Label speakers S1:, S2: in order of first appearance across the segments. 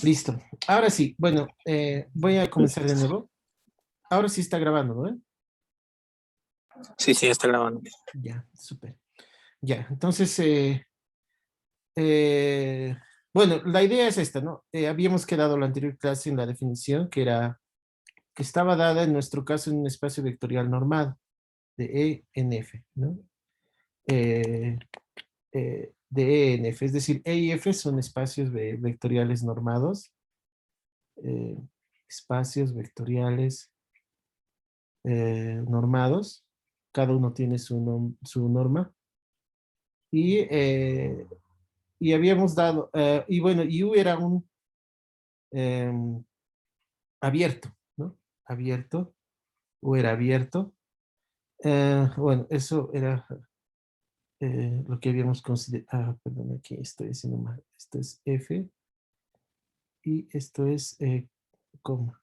S1: Listo. Ahora sí, bueno, voy a comenzar de nuevo. Ahora sí está grabando, ¿no?
S2: Sí, sí, está grabando.
S1: Ya, súper. Ya, entonces, eh, bueno, la idea es esta, ¿no? Habíamos quedado la anterior clase en la definición que estaba dada en nuestro caso en un espacio vectorial normado de E en F, ¿no? Eh, de E en F, es decir, E y F son espacios vectoriales normados, eh, espacios vectoriales normados, cada uno tiene su norma, y, y habíamos dado, y bueno, y U era un eh, abierto, ¿no? Abierto, U era abierto. Bueno, eso era lo que habíamos considerado. Ah, perdón, aquí estoy haciendo mal. Esto es F y esto es coma,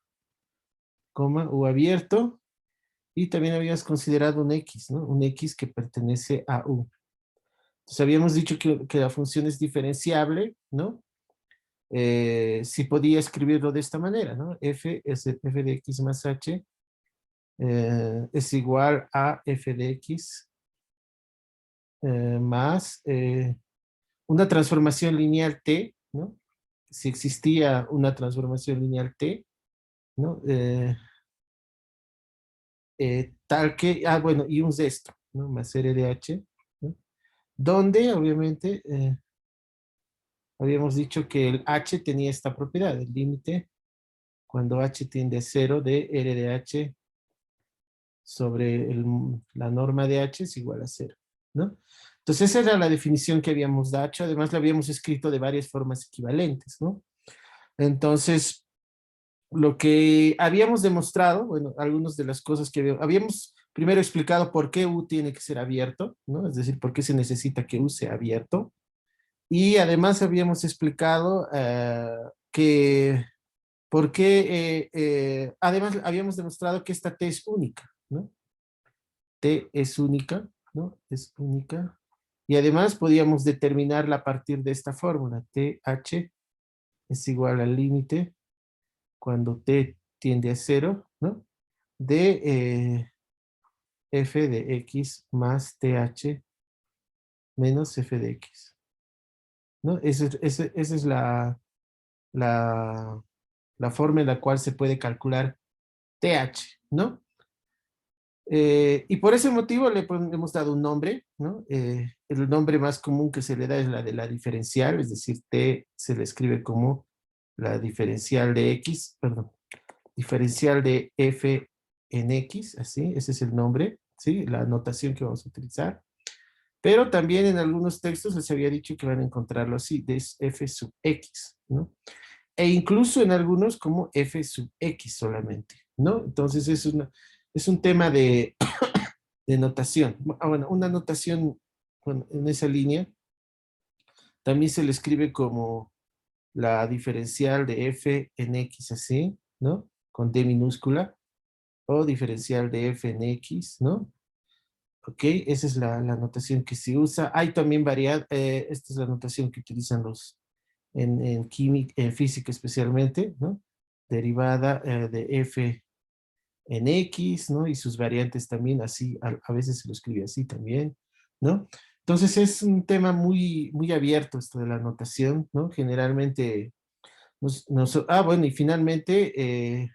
S1: coma, U abierto. Y también habíamos considerado un X, ¿no? Un X que pertenece a U. Entonces habíamos dicho que la función es diferenciable, ¿no? Si podía escribirlo de esta manera, ¿no? F es f de x más h es igual a f de x más una transformación lineal t, ¿no? Si existía una transformación lineal t, ¿no? Tal que, bueno, y un sexto, ¿no? Más r de h, ¿no? Donde, obviamente, habíamos dicho que el h tenía esta propiedad, el límite cuando h tiende a 0 de r de h sobre la norma de h es igual a 0, ¿no? Entonces esa era la definición que habíamos dado, además la habíamos escrito de varias formas equivalentes, ¿no? Entonces, lo que habíamos demostrado, bueno, algunas de las cosas que habíamos primero explicado por qué U tiene que ser abierto, ¿no? Es decir, por qué se necesita que U sea abierto. Y además habíamos explicado que por qué, además habíamos demostrado que esta T es única, ¿no? T es única, ¿no? Es única. Y además podíamos determinarla a partir de esta fórmula. TH es igual al límite cuando T tiende a 0, ¿no? De f de x más TH menos f de x, ¿no? Esa es la, la forma en la cual se puede calcular TH, ¿no? Y por ese motivo le hemos dado un nombre, ¿no? El nombre más común que se le da es la de la diferencial, es decir, T se le escribe como la diferencial de X, perdón, diferencial de F en X, así, ese es el nombre, ¿sí? La notación que vamos a utilizar. Pero también en algunos textos les había dicho que van a encontrarlo así, de F sub X, ¿no? E incluso en algunos como F sub X solamente, ¿no? Entonces es un tema de notación. Bueno, una notación bueno, en esa línea también se le escribe como la diferencial de f en x así, ¿no? Con D minúscula, o diferencial de f en x, ¿no? Ok, esa es la notación que se usa. Hay también variedad, esta es la notación que utilizan los en química, en física especialmente, ¿no? Derivada de f en X, ¿no? Y sus variantes también así, a veces se lo escribe así también, ¿no? Entonces es un tema muy, muy abierto esto de la notación, ¿no? Generalmente, bueno, y finalmente,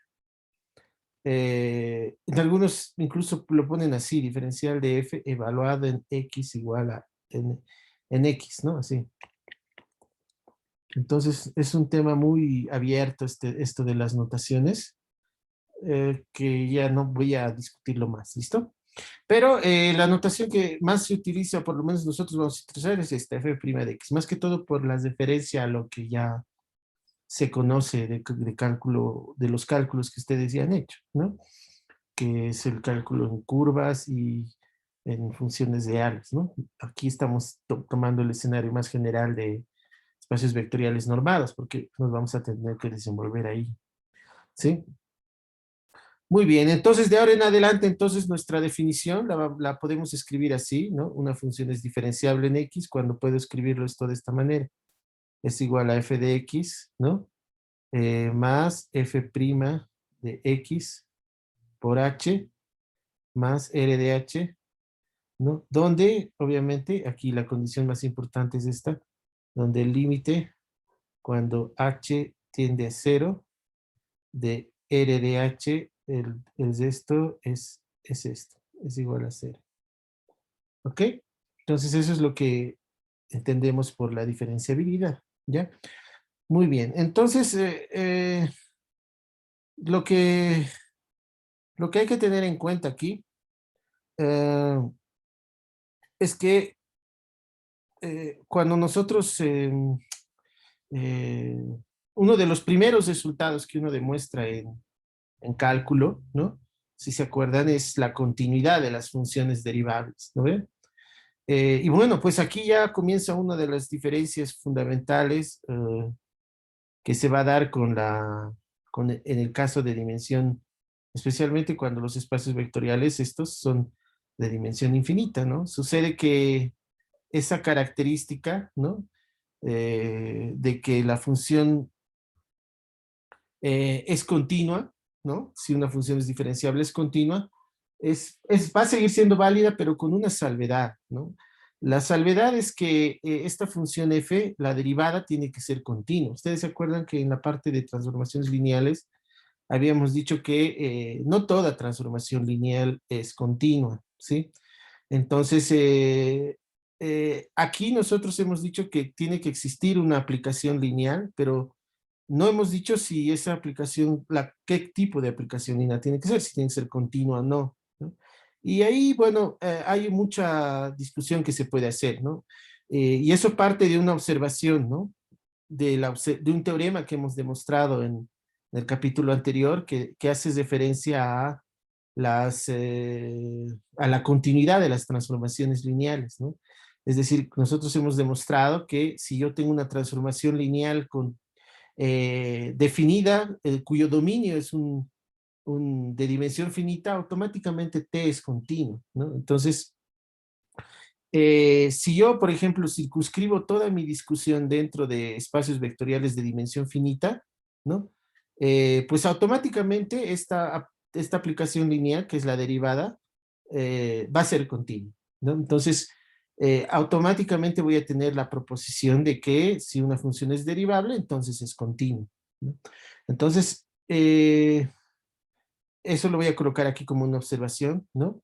S1: en algunos incluso lo ponen así, diferencial de f evaluado en x igual a en x, ¿no? Así. Entonces es un tema muy abierto esto de las notaciones, que ya no voy a discutirlo más, ¿listo? Pero la notación que más se utiliza, por lo menos nosotros vamos a utilizar, es esta f' de x, más que todo por la deferencia a lo que ya se conoce de cálculo, de los cálculos que ustedes ya han hecho, ¿no? Que es el cálculo en curvas y en funciones reales, ¿no? Aquí estamos tomando el escenario más general de espacios vectoriales normados, porque nos vamos a tener que desenvolver ahí, ¿sí? Muy bien, entonces de ahora en adelante, entonces nuestra definición la podemos escribir así, ¿no? Una función es diferenciable en X cuando puedo escribirlo esto de esta manera. Es igual a f de X, ¿no? más f' de x por h más r de h, ¿no? Donde, obviamente, aquí la condición más importante es esta, donde el límite, cuando h tiende a 0, de r de h, es esto, es esto, es igual a 0. ¿Ok? Entonces eso es lo que entendemos por la diferenciabilidad, ¿ya? Muy bien, entonces lo que, lo que hay que tener en cuenta aquí eh, es que cuando nosotros, eh, uno de los primeros resultados que uno demuestra en cálculo, ¿no? Si se acuerdan, es la continuidad de las funciones derivables, ¿no ven? Y bueno, pues aquí ya comienza una de las diferencias fundamentales que se va a dar en el caso de dimensión, especialmente cuando los espacios vectoriales estos son de dimensión infinita, ¿no? Sucede que esa característica, ¿no? De que la función es continua, ¿no? Si una función es diferenciable es continua, va a seguir siendo válida, pero con una salvedad, ¿no? La salvedad es que esta función f, la derivada, tiene que ser continua. Ustedes se acuerdan que en la parte de transformaciones lineales habíamos dicho que no toda transformación lineal es continua, ¿sí? Entonces, aquí nosotros hemos dicho que tiene que existir una aplicación lineal, pero no hemos dicho si esa aplicación, qué tipo de aplicación lineal tiene que ser, si tiene que ser continua o no, ¿no? Y ahí, bueno, hay mucha discusión que se puede hacer, ¿no? Y eso parte de una observación, ¿no? De un teorema que hemos demostrado en el capítulo anterior que hace referencia a a la continuidad de las transformaciones lineales, ¿no? Es decir, nosotros hemos demostrado que si yo tengo una transformación lineal definida, cuyo dominio es de dimensión finita, automáticamente T es continuo, ¿no? Entonces, si yo, por ejemplo, circunscribo toda mi discusión dentro de espacios vectoriales de dimensión finita, ¿no? Pues automáticamente esta aplicación lineal, que es la derivada, va a ser continua, ¿no? Entonces, automáticamente voy a tener la proposición de que si una función es derivable, entonces es continua, ¿no? Entonces, eso lo voy a colocar aquí como una observación, ¿no?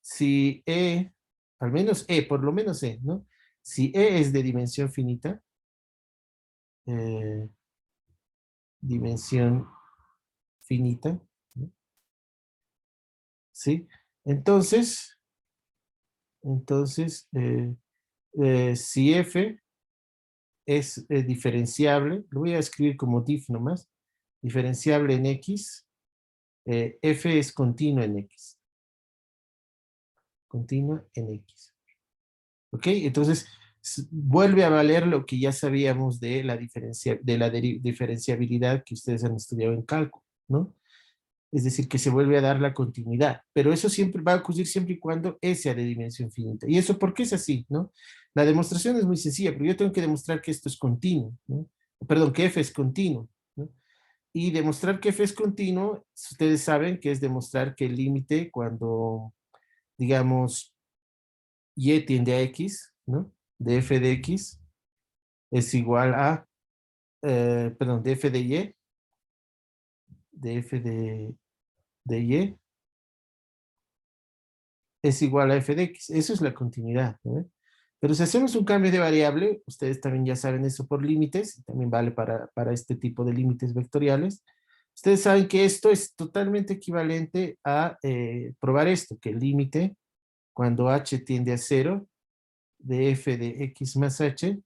S1: Si al menos por lo menos ¿no? Si es de dimensión finita, eh, dimensión finita, ¿no? ¿Sí? Entonces, si f es diferenciable, lo voy a escribir como diff nomás, diferenciable en x, f es continua en x, continua en x. ¿Ok? Entonces, vuelve a valer lo que ya sabíamos de la diferenciabilidad que ustedes han estudiado en cálculo, ¿no? Es decir, que se vuelve a dar la continuidad, pero eso siempre va a ocurrir siempre y cuando S sea de dimensión finita. ¿Y eso por qué es así, no? La demostración es muy sencilla, pero yo tengo que demostrar que esto es continuo, ¿no? Perdón, que F es continuo, ¿no? Y demostrar que F es continuo, ustedes saben que es demostrar que el límite cuando, digamos, Y tiende a X, ¿no? De F de X es igual a, perdón, de F de F de Y es igual a f de x. Eso es la continuidad, ¿no? Pero si hacemos un cambio de variable, ustedes también ya saben eso por límites, también vale para este tipo de límites vectoriales. Ustedes saben que esto es totalmente equivalente a probar esto, que el límite, cuando h tiende a 0, de f de x más h,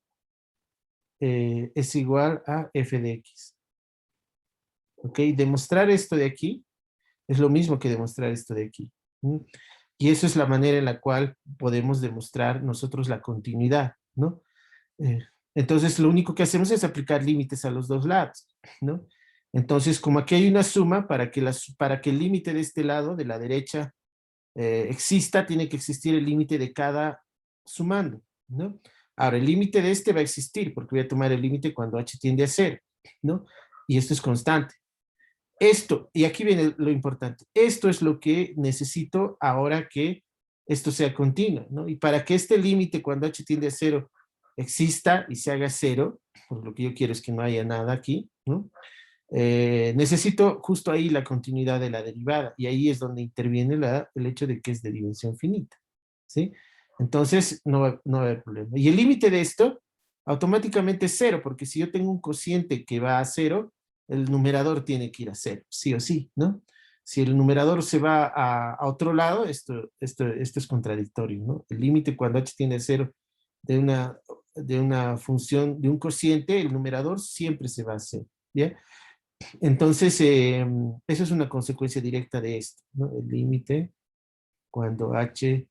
S1: es igual a f de x. ¿Ok? Demostrar esto de aquí es lo mismo que demostrar esto de aquí. ¿No? Y eso es la manera en la cual podemos demostrar nosotros la continuidad, ¿no? Eh, entonces, lo único que hacemos es aplicar límites a los dos lados, ¿no? Entonces, como aquí hay una suma, para que el límite de este lado, de la derecha, exista, tiene que existir el límite de cada sumando, ¿no? Ahora, el límite de este va a existir, porque voy a tomar el límite cuando h tiende a 0, ¿no? y esto es constante. Esto, y aquí viene lo importante, esto es lo que necesito ahora que esto sea continuo, ¿no? Y para que este límite cuando h tiende a 0 exista y se haga 0, por lo que yo quiero es que no haya nada aquí, ¿no? Necesito justo ahí la continuidad de la derivada, y ahí es donde interviene el hecho de que es de dimensión finita, ¿sí? Entonces, no va a haber problema. Y el límite de esto automáticamente es 0, porque si yo tengo un cociente que va a 0, el numerador tiene que ir a 0, sí o sí, ¿no? Si el numerador se va a otro lado, esto es contradictorio, ¿no? El límite cuando h tiende a 0 de una función, de un cociente, el numerador siempre se va a 0, ¿ya? Entonces, eso es una consecuencia directa de esto, ¿no? El límite cuando h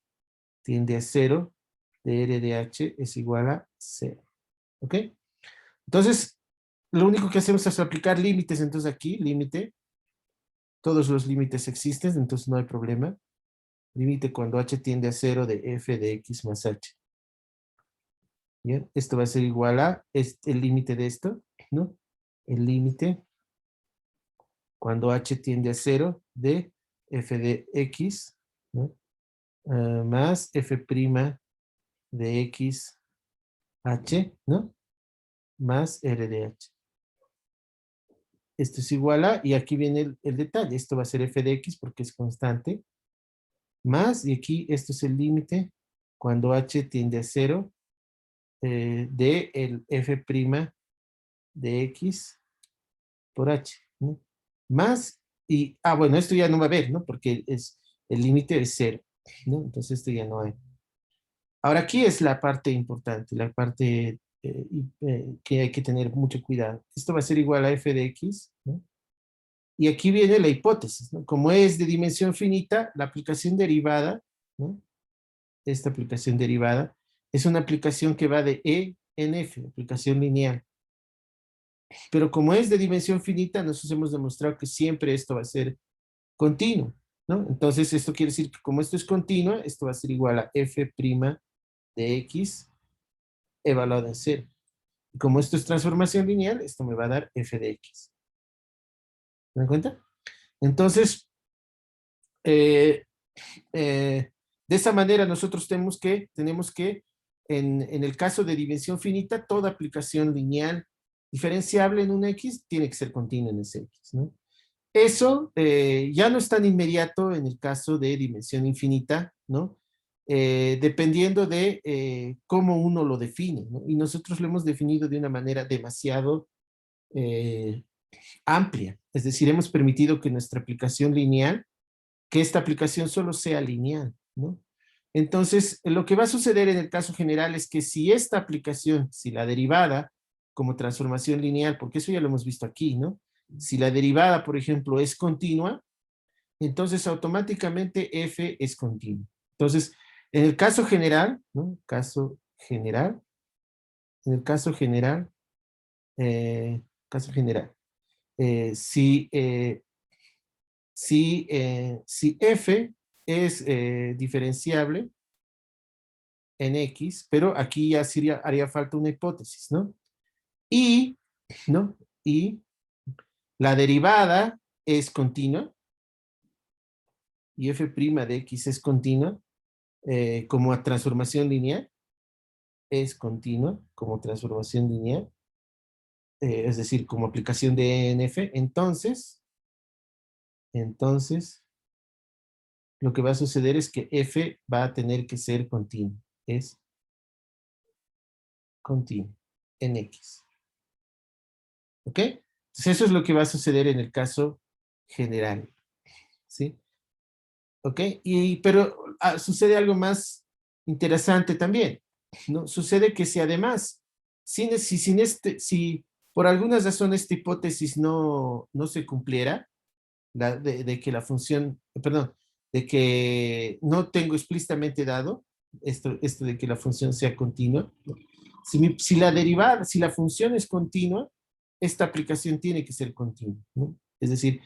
S1: tiende a 0 de r de h es igual a 0, ¿ok? Entonces, lo único que hacemos es aplicar límites, entonces aquí, límite, todos los límites existen, entonces no hay problema. Límite cuando h tiende a 0 de f de x más h. ¿Bien? Esto va a ser igual a el límite de esto, ¿no? El límite cuando h tiende a 0 de f de x, ¿no? Más f' de x h, ¿no? Más r de h. Esto es igual a, y aquí viene el detalle, esto va a ser f de x porque es constante, más, y aquí esto es el límite cuando h tiende a 0 de el f' de x por h, ¿no? Más, y, bueno, esto ya no va a haber, ¿no? Porque el límite es 0, ¿no? Entonces esto ya no hay. Ahora aquí es la parte importante, la parte que hay que tener mucho cuidado. Esto va a ser igual a f de x, ¿no? Y aquí viene la hipótesis, ¿no? Como es de dimensión finita, la aplicación derivada, ¿no? Esta aplicación derivada es una aplicación que va de E en F, aplicación lineal. Pero como es de dimensión finita, nosotros hemos demostrado que siempre esto va a ser continuo, ¿no? Entonces esto quiere decir que como esto es continuo, esto va a ser igual a f' de x evaluado en 0. Y como esto es transformación lineal, esto me va a dar f de x. ¿Me dan cuenta? Entonces, eh, de esa manera nosotros tenemos que en el caso de dimensión finita, toda aplicación lineal diferenciable en un x tiene que ser continua en ese x, ¿no? Eso ya no es tan inmediato en el caso de dimensión infinita, ¿no? Dependiendo de cómo uno lo define, ¿no? Y nosotros lo hemos definido de una manera demasiado eh, amplia. Es decir, hemos permitido que nuestra aplicación lineal, que esta aplicación solo sea lineal, ¿no? Entonces, lo que va a suceder en el caso general es que si esta aplicación, si la derivada como transformación lineal, porque eso ya lo hemos visto aquí, ¿no? Si la derivada, por ejemplo, es continua, entonces automáticamente f es continua. Entonces, en el caso general, ¿no? En el caso general, si f es diferenciable en x, pero aquí ya haría falta una hipótesis, ¿no? Y, ¿no? Y la derivada es continua, y f' de x es continua, como transformación lineal, es continua como transformación lineal, es decir, como aplicación de ENF, entonces, lo que va a suceder es que f va a tener que ser continuo, es continuo en x. ¿Ok? Entonces eso es lo que va a suceder en el caso general. ¿Sí? ¿Ok? Pero sucede algo más interesante también, ¿no? Sucede que si además, si por alguna razón esta hipótesis no se cumpliera, de que la función, perdón, de que no tengo explícitamente dado esto de que la función sea continua, ¿no? Si la derivada, si la función es continua, esta aplicación tiene que ser continua, ¿no? Es decir,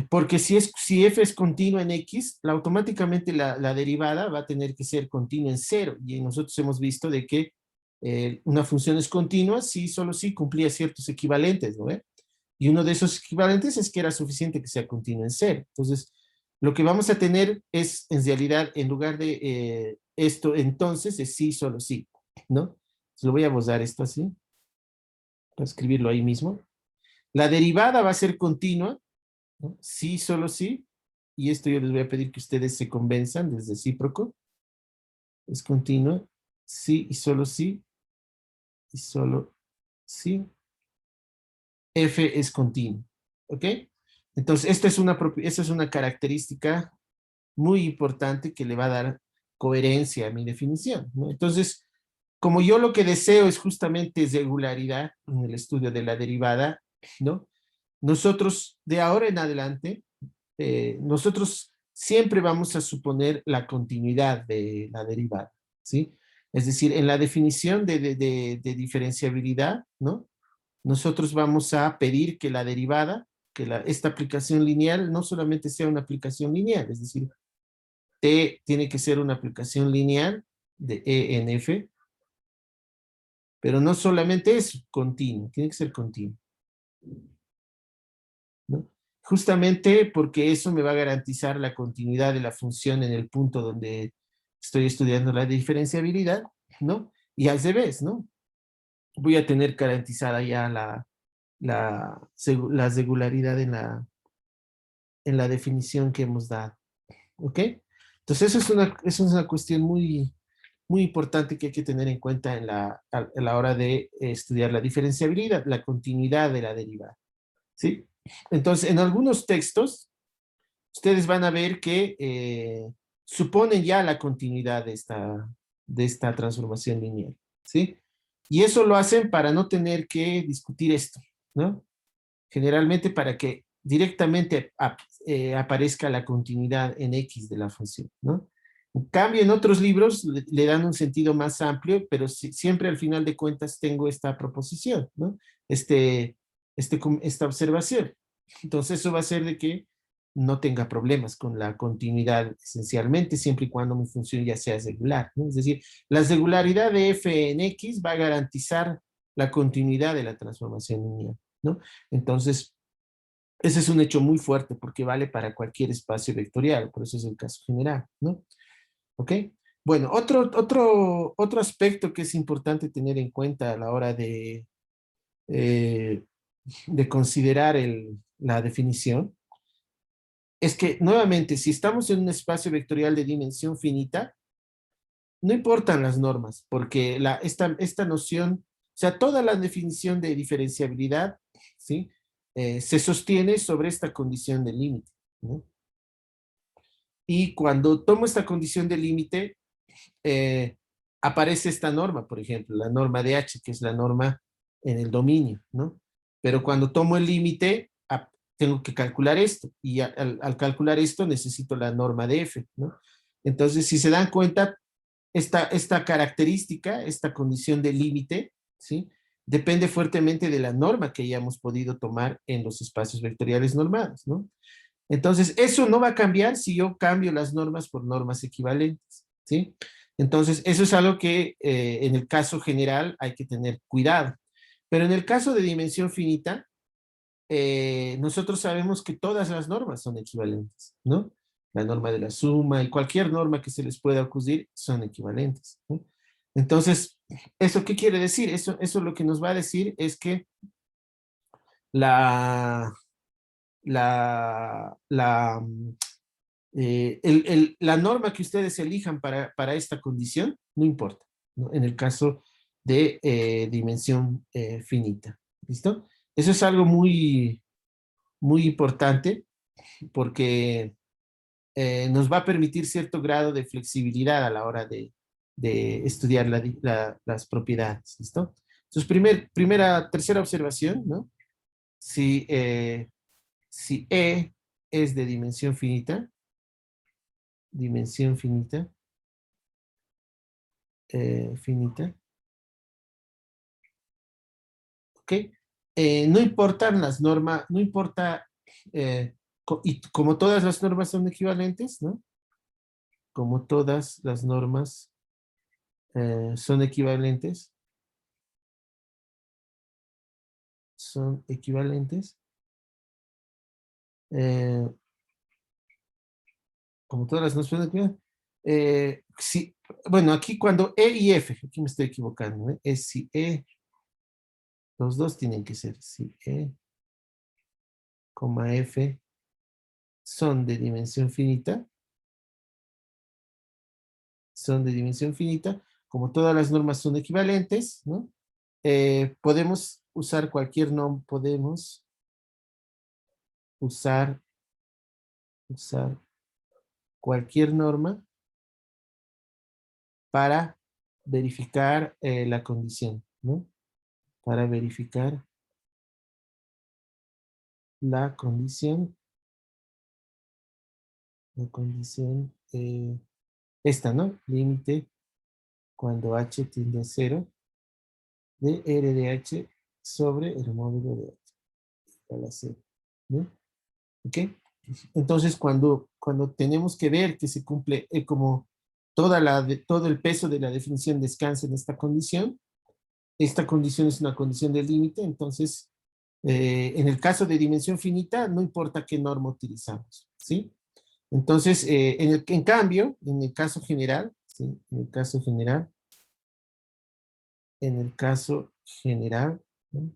S1: porque si f es continua en x, automáticamente la derivada va a tener que ser continua en 0, y nosotros hemos visto de que una función es continua si solo si cumplía ciertos equivalentes, ¿no ve? Y uno de esos equivalentes es que era suficiente que sea continua en ser. Entonces, lo que vamos a tener es, en realidad, en lugar de esto, entonces, es sí, solo sí, ¿no? Entonces, lo voy a borrar esto así, para escribirlo ahí mismo. La derivada va a ser continua, ¿no? Sí, solo sí. Y esto yo les voy a pedir que ustedes se convenzan del recíproco. Es continua, sí y solo sí, y solo sí. F es continuo, ¿ok? Entonces, esta es una característica muy importante que le va a dar coherencia a mi definición, ¿no? Entonces, como yo lo que deseo es justamente regularidad en el estudio de la derivada, ¿no? Nosotros, de ahora en adelante, nosotros siempre vamos a suponer la continuidad de la derivada, ¿sí? Es decir, en la definición de diferenciabilidad, ¿no? Nosotros vamos a pedir que la derivada, esta aplicación lineal no solamente sea una aplicación lineal, es decir, T tiene que ser una aplicación lineal de E en F, pero no solamente eso, continuo, tiene que ser continuo, ¿no? Justamente porque eso me va a garantizar la continuidad de la función en el punto donde estoy estudiando la diferenciabilidad, ¿no? Y al revés, ¿no? Voy a tener garantizada ya la regularidad en la definición que hemos dado, ¿ok? Entonces, eso es una cuestión muy, muy importante que hay que tener en cuenta a la hora de estudiar la diferenciabilidad, la continuidad de la derivada, ¿sí? Entonces, en algunos textos, ustedes van a ver que suponen ya la continuidad de esta transformación lineal, ¿sí? Y eso lo hacen para no tener que discutir esto, ¿no? Generalmente para que directamente aparezca la continuidad en X de la función, ¿no? En cambio, en otros libros le dan un sentido más amplio, pero siempre al final de cuentas tengo esta proposición, ¿no? Esta observación. Entonces eso va a hacer de que no tenga problemas con la continuidad esencialmente, siempre y cuando mi función ya sea regular, ¿no? Es decir, la regularidad de f en x va a garantizar la continuidad de la transformación lineal, ¿no? Entonces, ese es un hecho muy fuerte porque vale para cualquier espacio vectorial, por eso es el caso general, ¿no? ¿Ok? Bueno, otro aspecto que es importante tener en cuenta a la hora eh, de considerar la definición es que, nuevamente, si estamos en un espacio vectorial de dimensión finita, no importan las normas, porque esta noción, o sea, toda la definición de diferenciabilidad, ¿sí? Se sostiene sobre esta condición de límite, ¿no? Y cuando tomo esta condición de límite, eh, aparece esta norma, por ejemplo, la norma de H, que es la norma en el dominio, ¿no? Pero cuando tomo el límite, tengo que calcular esto, y al calcular esto necesito la norma de F, ¿no? Entonces, si se dan cuenta, esta característica, esta condición de límite, ¿sí? Depende fuertemente de la norma que hayamos podido tomar en los espacios vectoriales normados, ¿no? Entonces, eso no va a cambiar si yo cambio las normas por normas equivalentes, ¿sí? Entonces, eso es algo que en el caso general hay que tener cuidado. Pero en el caso de dimensión finita, nosotros sabemos que todas las normas son equivalentes, ¿no? La norma de la suma y cualquier norma que se les pueda ocurrir son equivalentes, ¿no? Entonces, ¿eso qué quiere decir? Eso lo que nos va a decir es que la, la, la, la norma que ustedes elijan para esta condición no importa, ¿no? En el caso de dimensión finita, ¿listo? Eso es algo muy, muy importante porque nos va a permitir cierto grado de flexibilidad a la hora de estudiar las propiedades, ¿listo? Entonces, tercera observación, ¿no? Si, si E es de dimensión finita, finita, ¿ok? No importan las normas, no importa, y como todas las normas son equivalentes, ¿no? Como todas las normas son equivalentes, son equivalentes. Eh, como todas las nociones sí, bueno, aquí cuando E y F, aquí me estoy equivocando, ¿eh? Es si E, los dos tienen que ser si E, F son de dimensión finita, como todas las normas son equivalentes, ¿no? Podemos usar cualquier nombre, podemos usar cualquier norma para verificar la condición, ¿no? Para verificar la condición, esta, ¿no? Límite cuando h tiende a 0 de R de h sobre el módulo de h a la 0, ¿no? ¿Ok? Entonces, cuando tenemos que ver que se cumple como todo el peso de la definición descansa en esta condición es una condición de límite, entonces, en el caso de dimensión finita, no importa qué norma utilizamos, ¿sí? Entonces, en cambio, en el caso general, ¿sí? En el caso general, ¿no?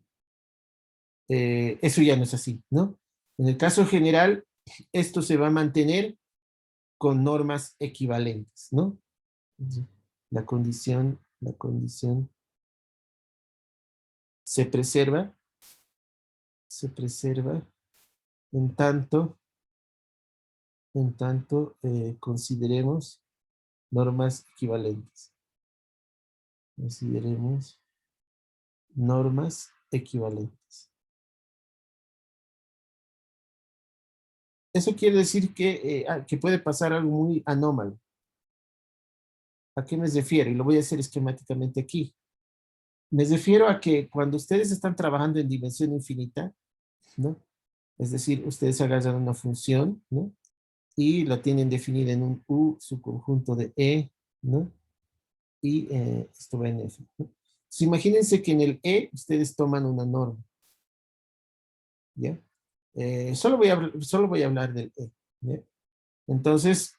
S1: Eso ya no es así, ¿no? En el caso general, esto se va a mantener con normas equivalentes, ¿no? La condición se preserva en tanto, consideremos normas equivalentes. Consideremos normas equivalentes. Eso quiere decir que puede pasar algo muy anómalo. ¿A qué me refiero? Y lo voy a hacer esquemáticamente aquí. Me refiero a que cuando ustedes están trabajando en dimensión infinita, ¿no? Es decir, ustedes agarran una función, ¿no? Y la tienen definida en un U subconjunto de E, ¿no? Y esto va en F, ¿no? Entonces, imagínense que en el E ustedes toman una norma, ¿ya? Solo voy a hablar del E, ¿ya? Entonces,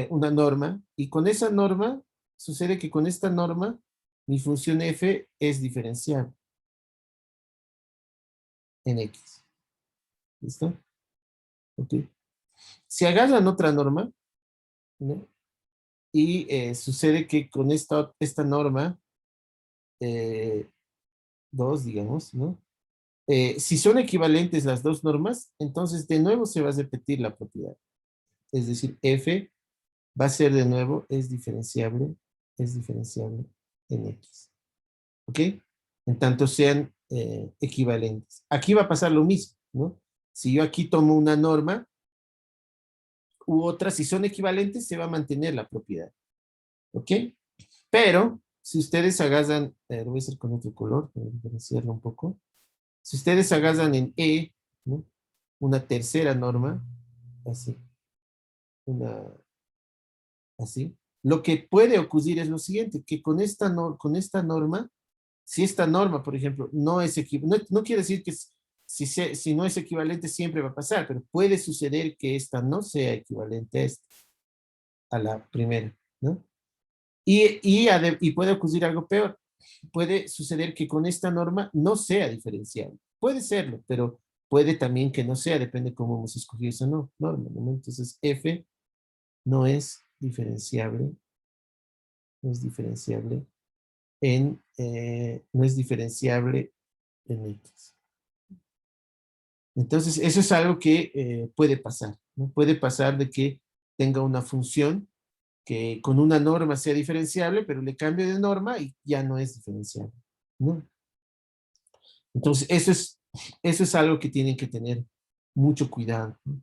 S1: una norma, y con esa norma, sucede que con esta norma, mi función F es diferenciable en X. ¿Listo? Ok. Si agarran otra norma, ¿no? Y sucede que con esta norma, 2, digamos, ¿no? Si son equivalentes las dos normas, entonces de nuevo se va a repetir la propiedad. Es decir, F va a ser de nuevo, es diferenciable en X. ¿Ok? En tanto sean equivalentes. Aquí va a pasar lo mismo, ¿no? Si yo aquí tomo una norma u otra, si son equivalentes, se va a mantener la propiedad. ¿Ok? Pero, si ustedes agarran, lo voy a hacer con otro color, para diferenciarlo un poco. Si ustedes agarran en E, ¿no? Una tercera norma, así, una, así, lo que puede ocurrir es lo siguiente, que con esta norma, si esta norma, por ejemplo, no es equivalente, no quiere decir que si no es equivalente siempre va a pasar, pero puede suceder que esta no sea equivalente a la primera, ¿no? Y puede ocurrir algo peor. Puede suceder que con esta norma no sea diferenciable. Puede serlo, pero puede también que no sea, depende cómo hemos escogido esa norma, ¿no? Entonces, F no es diferenciable, no es diferenciable no es diferenciable en X. Entonces, eso es algo que puede pasar, ¿no? Puede pasar de que tenga una función que con una norma sea diferenciable, pero le cambio de norma y ya no es diferenciable, ¿no? Entonces, eso es algo que tienen que tener mucho cuidado, ¿no?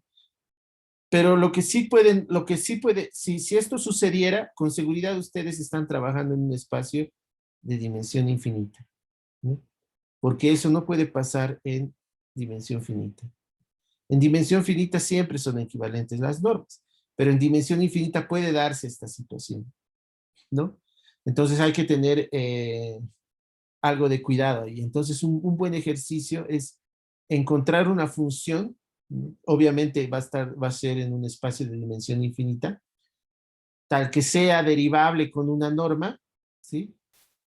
S1: Pero lo que sí puede, si esto sucediera, con seguridad ustedes están trabajando en un espacio de dimensión infinita, ¿no? Porque eso no puede pasar en dimensión finita. En dimensión finita siempre son equivalentes las normas, pero en dimensión infinita puede darse esta situación, ¿no? Entonces algo de cuidado. Y entonces un buen ejercicio es encontrar una función, obviamente va a ser en un espacio de dimensión infinita, tal que sea derivable con una norma, ¿sí?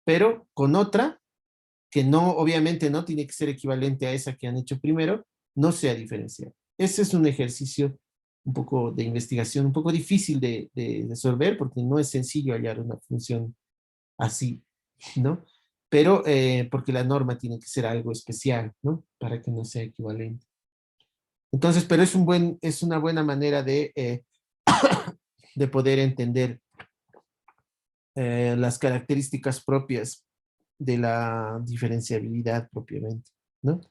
S1: Pero con otra que no, obviamente no tiene que ser equivalente a esa que han hecho primero, no sea diferencial. Ese es un ejercicio un poco de investigación, un poco difícil de resolver porque no es sencillo hallar una función así, ¿no? Pero porque la norma tiene que ser algo especial, ¿no? Para que no sea equivalente. Entonces, pero es una buena manera de poder entender las características propias de la diferenciabilidad propiamente, ¿no?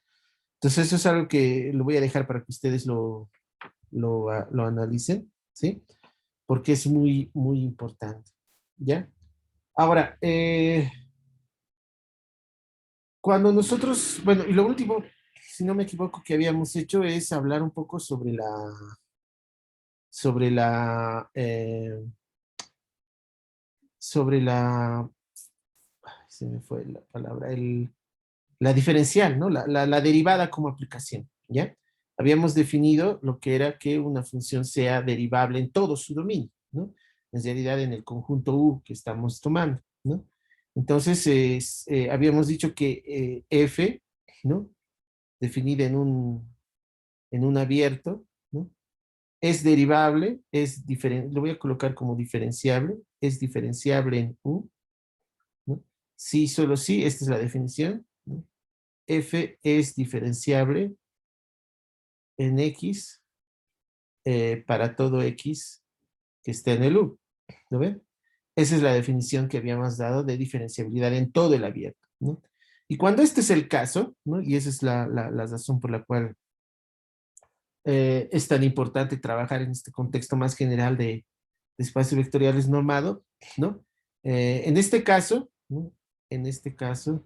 S1: Entonces eso es algo que lo voy a dejar para que ustedes lo analicen, ¿sí? Porque es muy, muy importante, ¿ya? Ahora, cuando nosotros, bueno, y lo último, si no me equivoco, que habíamos hecho es hablar un poco sobre la, eh, sobre la, se me fue la palabra, la diferencial, ¿no? La derivada como aplicación, ¿ya? Habíamos definido lo que era que una función sea derivable en todo su dominio, ¿no? En realidad en el conjunto U que estamos tomando, ¿no? Entonces, habíamos dicho que f, ¿no? Definida en un abierto, ¿no? Es derivable, es diferente, lo voy a colocar como diferenciable, es diferenciable en U, ¿no? Sí, solo sí, esta es la definición, ¿no? F es diferenciable en X para todo X que esté en el U, ¿no ven? Esa es la definición que habíamos dado de diferenciabilidad en todo el abierto, ¿no? Y cuando este es el caso, ¿no? Y esa es la razón por la cual es tan importante trabajar en este contexto más general de espacios vectoriales normado, ¿no? En este caso, ¿no? En este caso,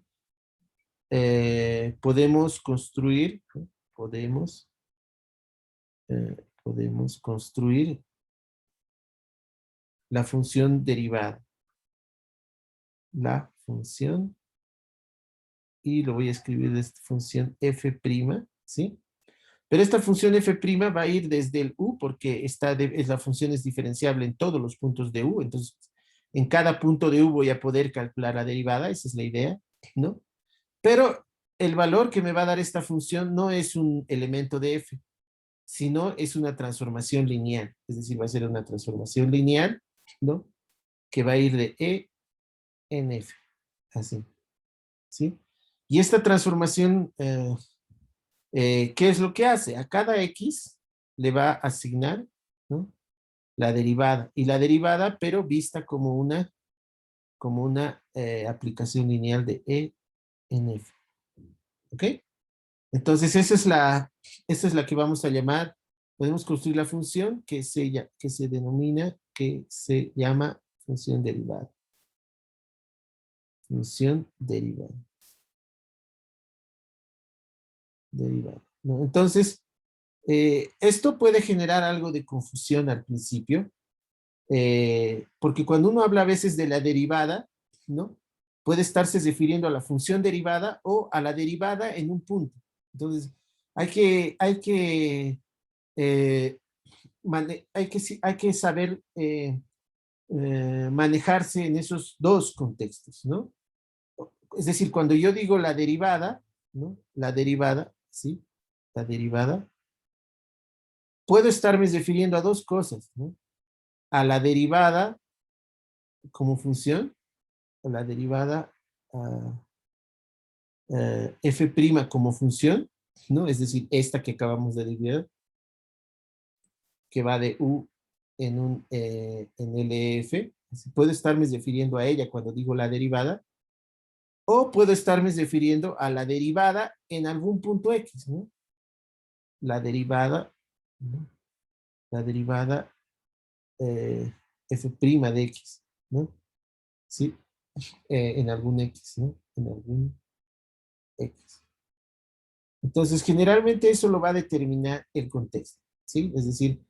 S1: podemos construir, ¿no? Podemos construir la función derivada. La función, y lo voy a escribir de esta función f', ¿sí? Pero esta función f' va a ir desde el u porque la función es diferenciable en todos los puntos de u, entonces en cada punto de u voy a poder calcular la derivada, esa es la idea, ¿no? Pero el valor que me va a dar esta función no es un elemento de f, sino es una transformación lineal, es decir, va a ser una transformación lineal, ¿no? Que va a ir de e en f, así, ¿sí? Y esta transformación, ¿qué es lo que hace? A cada x le va a asignar, ¿no? La derivada, y la derivada, pero vista como una aplicación lineal de e en f, ¿ok? Entonces, esa es la que vamos a llamar, podemos construir la función que se denomina, que se llama función derivada. Función derivada. Derivada, ¿no? Entonces, esto puede generar algo de confusión al principio, porque cuando uno habla a veces de la derivada, ¿no? Puede estarse refiriendo a la función derivada o a la derivada en un punto. Entonces, eh, hay que saber manejarse en esos dos contextos, ¿no? Es decir, cuando yo digo la derivada, ¿no? La derivada, ¿sí? La derivada, puedo estarme refiriendo a dos cosas, ¿no? A la derivada como función, a la derivada f' como función, ¿no? Es decir, esta que acabamos de derivar, que va de u en LF. Puedo estarme refiriendo a ella cuando digo la derivada, o puedo estarme refiriendo a la derivada en algún punto X, ¿no? La derivada, ¿no? La derivada f' de X, ¿no? ¿Sí? En algún X, ¿no? En algún X. Entonces, generalmente eso lo va a determinar el contexto, ¿sí? Es decir,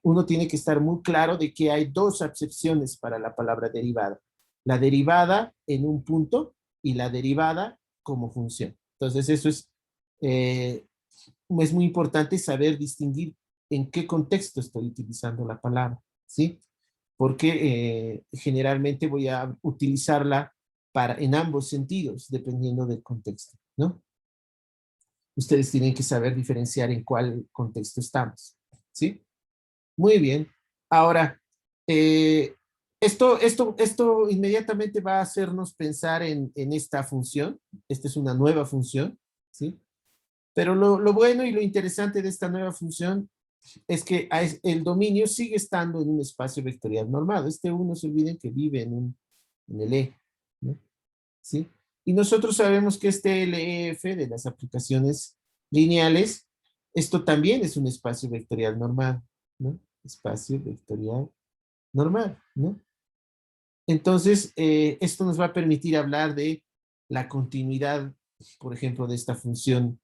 S1: uno tiene que estar muy claro de que hay dos acepciones para la palabra derivada. La derivada en un punto y la derivada como función. Entonces eso es muy importante saber distinguir en qué contexto estoy utilizando la palabra, ¿sí? Porque generalmente voy a utilizarla en ambos sentidos, dependiendo del contexto, ¿no? Ustedes tienen que saber diferenciar en cuál contexto estamos, ¿sí? Muy bien. Ahora, esto inmediatamente va a hacernos pensar en esta función. Esta es una nueva función, ¿sí? Pero lo bueno y lo interesante de esta nueva función es que el dominio sigue estando en un espacio vectorial normado. No se olviden que vive en el E, ¿no? ¿Sí? Y nosotros sabemos que este LEF de las aplicaciones lineales, esto también es un espacio vectorial normado, ¿no? Espacio vectorial normal, ¿no? Entonces, esto nos va a permitir hablar de la continuidad, por ejemplo, de esta función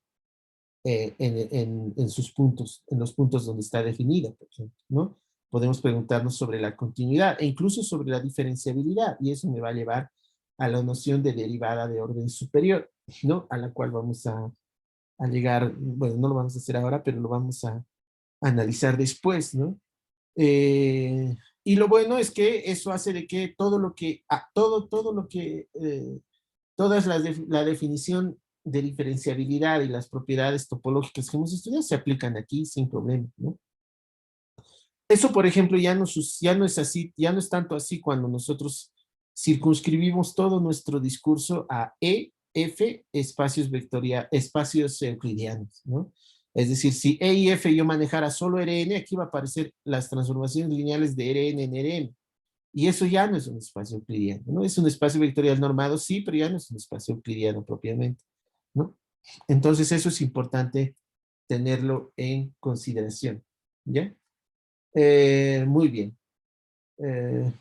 S1: en sus puntos, en los puntos donde está definida, por ejemplo, ¿no? Podemos preguntarnos sobre la continuidad e incluso sobre la diferenciabilidad, y eso me va a llevar a la noción de derivada de orden superior, ¿no? A la cual vamos a llegar, bueno, no lo vamos a hacer ahora, pero lo vamos a analizar después, ¿no? Y lo bueno es que eso hace de que todo lo que, todo lo que, la definición de diferenciabilidad y las propiedades topológicas que hemos estudiado se aplican aquí sin problema, ¿no? Eso, por ejemplo, ya no es así, ya no es tanto así cuando nosotros circunscribimos todo nuestro discurso a E, F, espacios euclidianos, ¿no? Es decir, si E y F yo manejara solo Rn, aquí va a aparecer las transformaciones lineales de Rn en Rn. Y eso ya no es un espacio euclidiano, ¿no? Es un espacio vectorial normado, sí, pero ya no es un espacio euclidiano propiamente, ¿no? Entonces eso es importante tenerlo en consideración, ¿ya? Muy bien. Eh,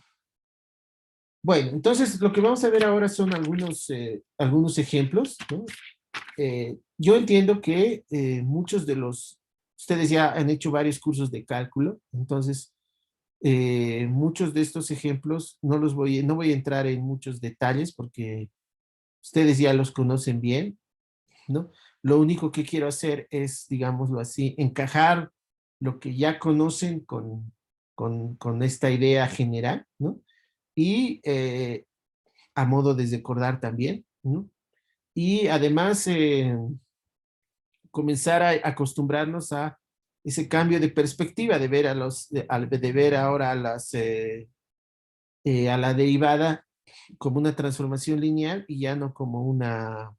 S1: bueno, entonces lo que vamos a ver ahora son algunos ejemplos, ¿no? Yo entiendo que ustedes ya han hecho varios cursos de cálculo, entonces muchos de estos ejemplos no voy a entrar en muchos detalles porque ustedes ya los conocen bien, ¿no? Lo único que quiero hacer es, digámoslo así, encajar lo que ya conocen con esta idea general, ¿no? Y a modo de recordar también, ¿no? Y además comenzar a acostumbrarnos a ese cambio de perspectiva, de ver ahora a la derivada como una transformación lineal y ya no como una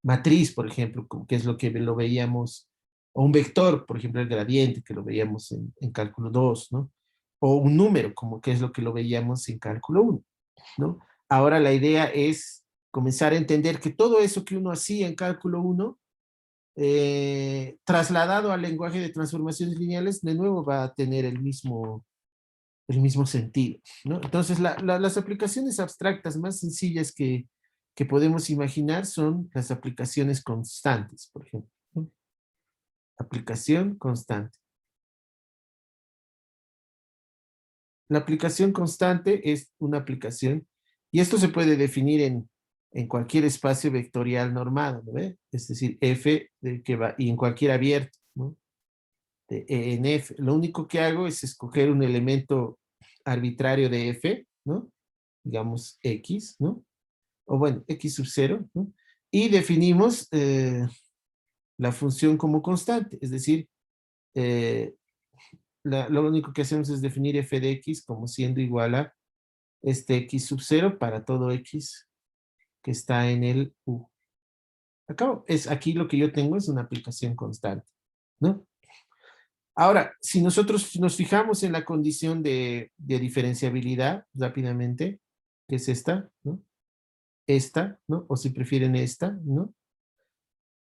S1: matriz, por ejemplo, que es lo que lo veíamos, o un vector, por ejemplo, el gradiente, que lo veíamos en cálculo 2, ¿no? O un número, como que es lo que lo veíamos en cálculo 1, ¿no? Ahora la idea es comenzar a entender que todo eso que uno hacía en cálculo 1, trasladado al lenguaje de transformaciones lineales, de nuevo va a tener el mismo sentido, ¿no? Entonces, las aplicaciones abstractas más sencillas que podemos imaginar son las aplicaciones constantes, por ejemplo, ¿no? Aplicación constante. La aplicación constante es una aplicación, y esto se puede definir en cualquier espacio vectorial normado, ¿no ve? Es decir, F que va, y en cualquier abierto, ¿no? En F. Lo único que hago es escoger un elemento arbitrario de F, ¿no? Digamos X, ¿no? O bueno, X sub 0, ¿no? Y definimos la función como constante, es decir, eh, lo único que hacemos es definir f de x como siendo igual a este x sub 0 para todo x que está en el U. Aquí lo que yo tengo es una aplicación constante, ¿no? Ahora, si nosotros nos fijamos en la condición de diferenciabilidad rápidamente, que es esta, ¿no? Esta, ¿no? O si prefieren esta, ¿no?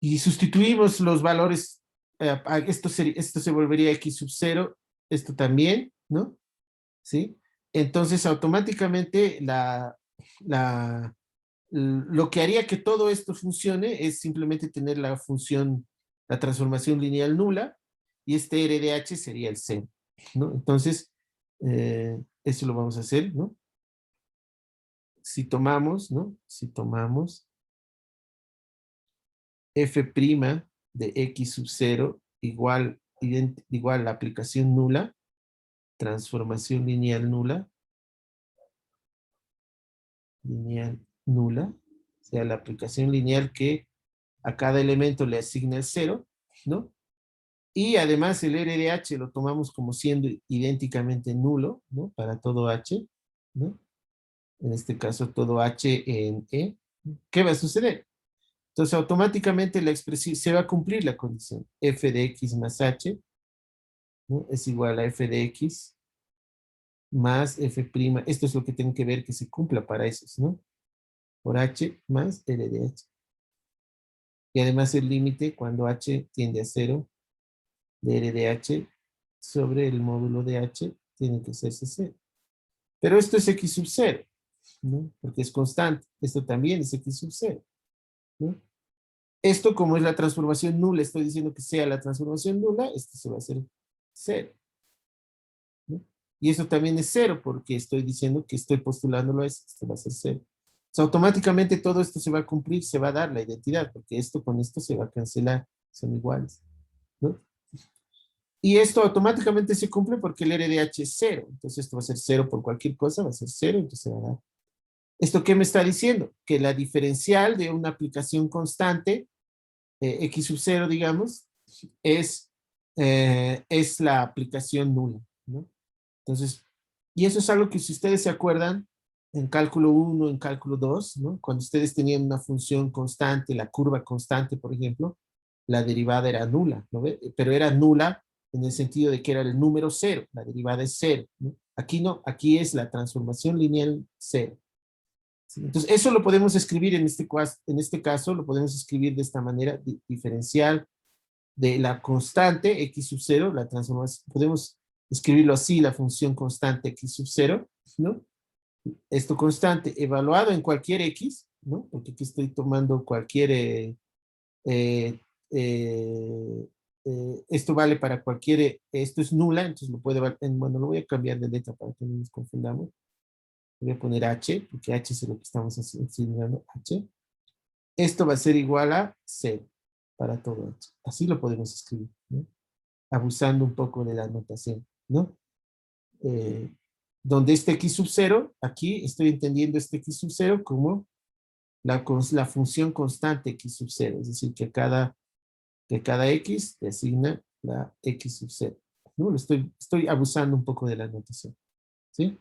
S1: Y sustituimos los valores, esto se volvería x sub 0, esto también, ¿no? ¿Sí? Entonces, automáticamente lo que haría que todo esto funcione es simplemente tener la transformación lineal nula, y este RDH sería el cero, ¿no? Entonces, eso lo vamos a hacer, ¿no? si tomamos, ¿no? Si tomamos f' de x sub 0 igual a la aplicación nula, transformación lineal nula, o sea, la aplicación lineal que a cada elemento le asigna el 0, ¿no? Y además el RDH lo tomamos como siendo idénticamente nulo, ¿no? Para todo H, ¿no? En este caso todo H en E. ¿Qué va a suceder? Entonces automáticamente la expresión se va a cumplir la condición. F de X más H, ¿no? Es igual a F de X más F'. Esto es lo que tengo que ver que se cumpla para esos, ¿no? Por H más RDH. Y además el límite cuando H tiende a 0 de RDH sobre el módulo de H tiene que ser 0. Pero esto es X sub 0, ¿no? Porque es constante. Esto también es X sub 0, ¿no? Esto como es la transformación nula, estoy diciendo que sea la transformación nula, esto se va a hacer 0, ¿no? Y esto también es 0 porque estoy diciendo que estoy postulándolo a esto va a ser 0. O sea, automáticamente todo esto se va a cumplir, se va a dar la identidad, porque esto con esto se va a cancelar, son iguales, ¿no? Y esto automáticamente se cumple porque el RDH es 0. Entonces esto va a ser 0 por cualquier cosa, va a ser 0, entonces se va a dar. ¿Esto qué me está diciendo? Que la diferencial de una aplicación constante, X sub 0, digamos, es la aplicación nula, ¿no? Entonces, y eso es algo que si ustedes se acuerdan, en cálculo 1, en cálculo 2, ¿no? Cuando ustedes tenían una función constante, la curva constante, por ejemplo, la derivada era nula, ¿no ve? Pero era nula en el sentido de que era el número 0, la derivada es 0, ¿no? Aquí no, aquí es la transformación lineal 0. ¿Sí? Entonces, eso lo podemos escribir en este caso, lo podemos escribir de esta manera, diferencial de la constante x sub 0, la transformación, podemos escribirlo así, la función constante x sub 0, ¿no? Esto constante evaluado en cualquier x, ¿no? Porque aquí estoy tomando cualquier, eh, eh, esto vale para cualquier, esto es nula, entonces lo puede valer, bueno, lo voy a cambiar de letra para que no nos confundamos. Voy a poner h, porque h es lo que estamos asignando, h. Esto va a ser igual a 0 para todo h. Así lo podemos escribir, ¿no? Abusando un poco de la notación, ¿no? Donde este x sub 0, aquí estoy entendiendo este x sub 0 como la función constante x sub 0, es decir, que cada x te asigna la x sub 0, ¿no? Estoy abusando un poco de la notación, ¿sí?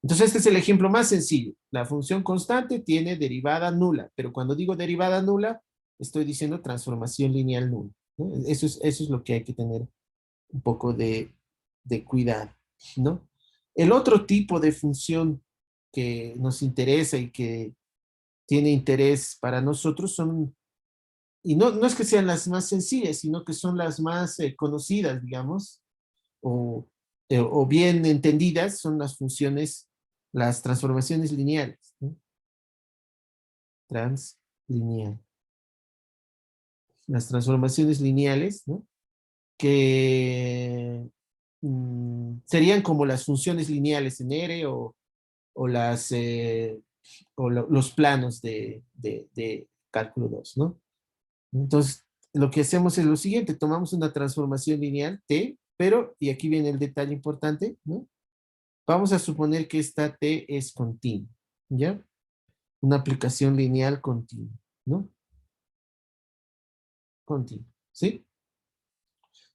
S1: Entonces este es el ejemplo más sencillo. La función constante tiene derivada nula, pero cuando digo derivada nula, estoy diciendo transformación lineal nula, ¿no? Eso es lo que hay que tener un poco de cuidado, ¿no? El otro tipo de función que nos interesa y que tiene interés para nosotros son, y no es que sean las más sencillas, sino que son las más conocidas, digamos, o bien entendidas, son las funciones, las transformaciones lineales, ¿no? Translineal. Las transformaciones lineales, ¿no? Que serían como las funciones lineales en R o los planos de cálculo 2, ¿no? Entonces, lo que hacemos es lo siguiente, tomamos una transformación lineal T, pero, y aquí viene el detalle importante, ¿no? Vamos a suponer que esta T es continua, ¿ya? Una aplicación lineal continua, ¿no? Continua, ¿sí?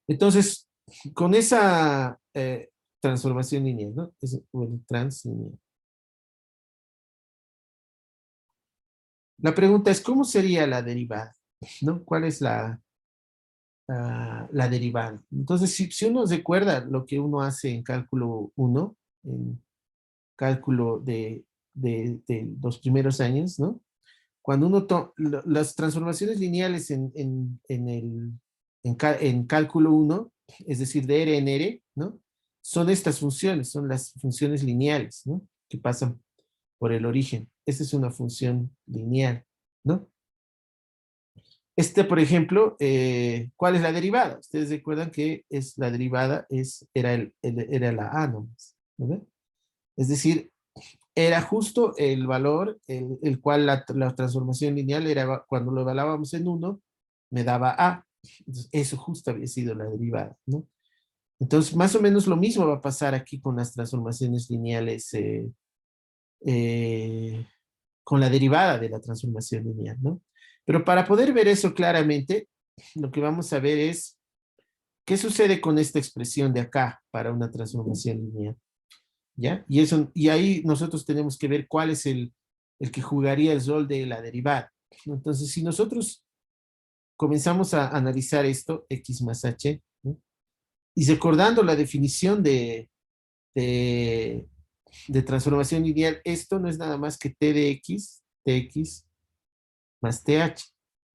S1: Entonces, con esa transformación lineal, ¿no? Bueno, translineal. La pregunta es, ¿cómo sería la derivada? ¿No? ¿Cuál es la derivada? Entonces, si uno recuerda lo que uno hace en cálculo 1, en cálculo de los primeros años, ¿no? Cuando uno las transformaciones lineales en cálculo 1, es decir, de R en R, ¿no? Son estas funciones, son las funciones lineales, ¿no? Que pasan por el origen. Esta es una función lineal, ¿no? Por ejemplo, ¿cuál es la derivada? Ustedes recuerdan que la derivada era la A nomás, ¿no? Es decir, era justo el valor, el cual la transformación lineal era, cuando lo evaluábamos en 1, me daba A. Entonces, eso justo había sido la derivada, ¿no? Entonces, más o menos lo mismo va a pasar aquí con las transformaciones lineales, con la derivada de la transformación lineal, ¿no? Pero para poder ver eso claramente, lo que vamos a ver es qué sucede con esta expresión de acá para una transformación lineal, ¿ya? Y ahí nosotros tenemos que ver cuál es el que jugaría el rol de la derivada, ¿no? Entonces, si nosotros comenzamos a analizar esto, x más h, ¿no? Y recordando la definición de, de transformación lineal, esto no es nada más que t de x, tx más th,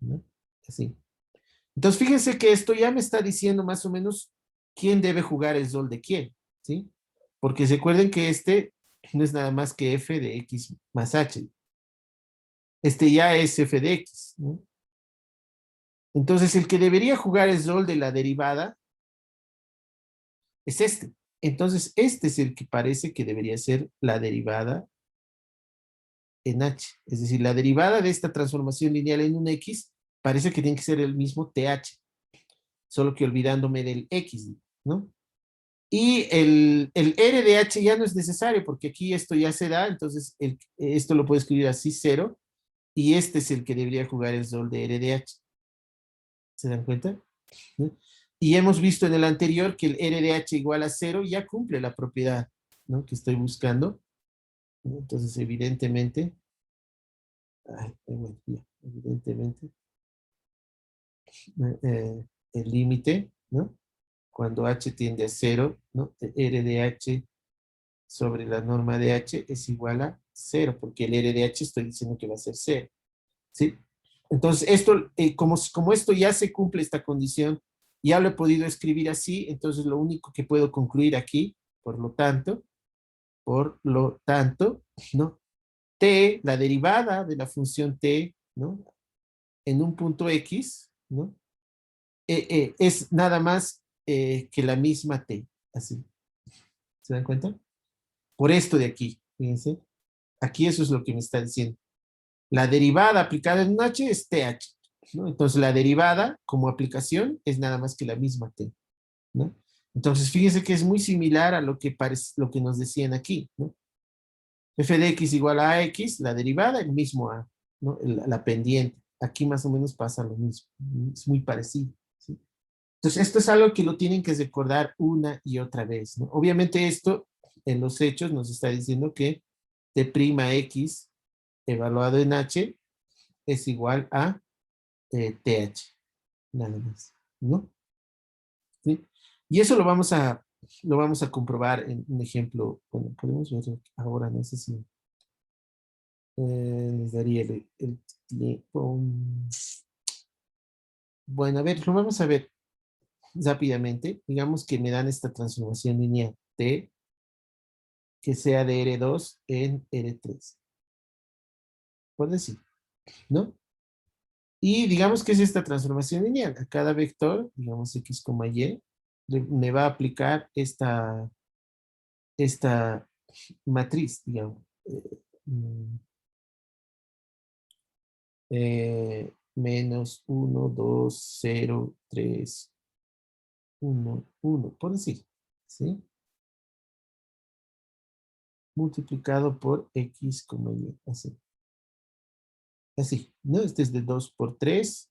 S1: ¿no? Así. Entonces, fíjense que esto ya me está diciendo más o menos quién debe jugar el rol de quién, ¿sí? Porque recuerden que este no es nada más que f de x más h. Este ya es f de x, ¿no? Entonces, el que debería jugar el rol de la derivada es este. Entonces, este es el que parece que debería ser la derivada en h. Es decir, la derivada de esta transformación lineal en un x parece que tiene que ser el mismo th, solo que olvidándome del x, ¿no? Y el R de H ya no es necesario porque aquí esto ya se da, entonces esto lo puedo escribir así 0 y este es el que debería jugar el rol de R de H. ¿Se dan cuenta? ¿No? Y hemos visto en el anterior que el R de H igual a 0 ya cumple la propiedad, ¿no? Que estoy buscando. ¿No? Entonces, evidentemente, bueno, ya, evidentemente, el límite, ¿no? Cuando H tiende a 0, ¿no? R de H sobre la norma de H es igual a 0, porque el R de H estoy diciendo que va a ser 0, ¿sí? Entonces, esto, como esto ya se cumple esta condición, ya lo he podido escribir así, entonces lo único que puedo concluir aquí, por lo tanto, ¿no? T, la derivada de la función T, ¿no? En un punto X, ¿no? Es nada más que la misma T, así. ¿Se dan cuenta? Por esto de aquí, fíjense. Aquí eso es lo que me está diciendo. La derivada aplicada en un h es th, ¿no? Entonces la derivada como aplicación es nada más que la misma t, ¿no? Entonces fíjense que es muy similar a lo que nos decían aquí, ¿no? F de x igual a x, la derivada, el mismo a, ¿no? La pendiente. Aquí más o menos pasa lo mismo. Es muy parecido, ¿sí? Entonces esto es algo que lo tienen que recordar una y otra vez, ¿no? Obviamente esto en los hechos nos está diciendo que T'X evaluado en h es igual a TH, nada más, ¿no? ¿Sí? Y eso lo vamos a comprobar en un ejemplo. Bueno, podemos ver ahora, no sé si les daría el tiempo. Bueno, a ver, lo vamos a ver rápidamente. Digamos que me dan esta transformación lineal T que sea de R2 en R3, por decir, ¿no? Y digamos que es esta transformación lineal. A cada vector, digamos x, y, me va a aplicar esta matriz, digamos. Menos 1, 2, 0, 3, 1, 1, por decir, ¿sí? Multiplicado por x, y, así. Así, ¿no? Este es de 2 por 3,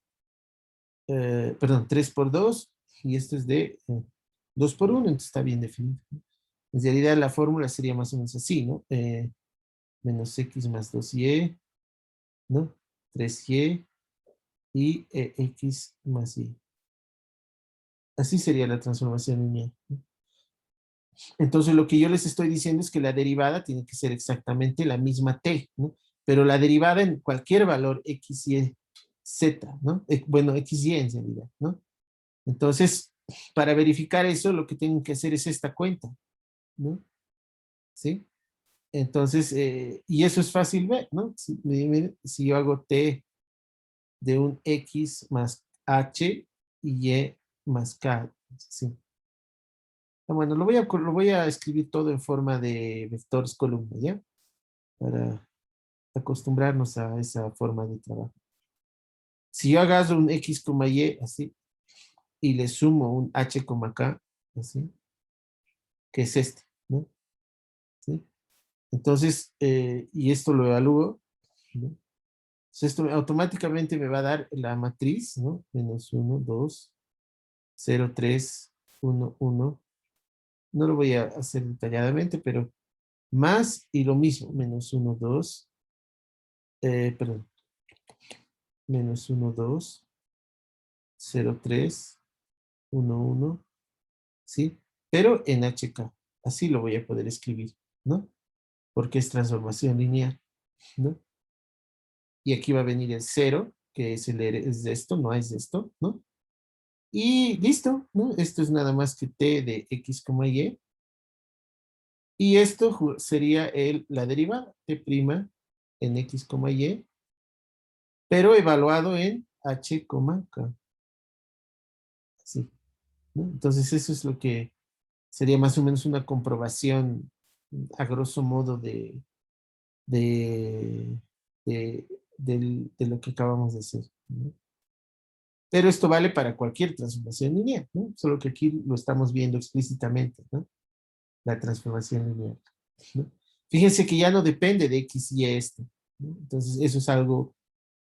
S1: perdón, 3 por 2, y este es de 2 por 1, entonces está bien definido. En realidad la fórmula sería más o menos así, ¿no? Menos x más 2y, ¿no? 3y y x más y. Así sería la transformación lineal, ¿no? Entonces lo que yo les estoy diciendo es que la derivada tiene que ser exactamente la misma t, ¿no? Pero la derivada en cualquier valor x, y, z, ¿no? Bueno, x, y en realidad, ¿no? Entonces, para verificar eso, lo que tengo que hacer es esta cuenta, ¿no? ¿Sí? Entonces, y eso es fácil ver, ¿no? Si yo hago t de un x más h y y más k, ¿sí? Bueno, lo voy a escribir todo en forma de vectores columna, ¿ya? para acostumbrarnos a esa forma de trabajo. Si yo agarro un X, Y, así, y le sumo un H, K, así, que es este, ¿no? ¿Sí? Entonces, y esto lo evalúo, ¿no? Entonces esto automáticamente me va a dar la matriz, ¿no? Menos 1, 2, 0, 3, 1, 1. No lo voy a hacer detalladamente, pero más y lo mismo, menos 1, 2, perdón, menos 1, 2, 0, 3, 1, 1, ¿sí? Pero en HK, así lo voy a poder escribir, ¿no? Porque es transformación lineal, ¿no? Y aquí va a venir el 0, que es de esto, no es de esto, ¿no? Y listo, ¿no? Esto es nada más que t de x, y. Y esto sería la derivada, t' en x, y, pero evaluado en h, k. Así, ¿no? Entonces eso es lo que sería más o menos una comprobación a grosso modo de, de lo que acabamos de hacer, ¿no? Pero esto vale para cualquier transformación lineal, ¿no? Solo que aquí lo estamos viendo explícitamente, ¿no? La transformación lineal, ¿no? Fíjense que ya no depende de X y esto, ¿no? Entonces eso es algo,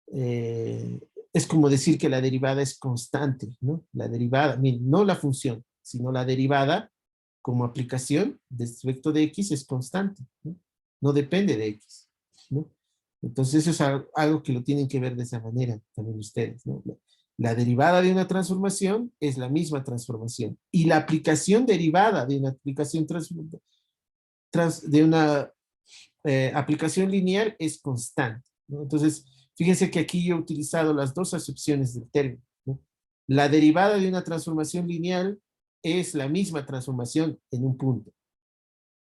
S1: es como decir que la derivada es constante, ¿no? La derivada, miren, no la función, sino la derivada como aplicación respecto de X es constante, ¿no? No depende de X, ¿no? Entonces eso es algo que lo tienen que ver de esa manera también ustedes, ¿no? La derivada de una transformación es la misma transformación y la aplicación derivada de una aplicación de una aplicación lineal es constante, ¿no? Entonces, fíjense que aquí yo he utilizado las dos acepciones del término, ¿no? La derivada de una transformación lineal es la misma transformación en un punto.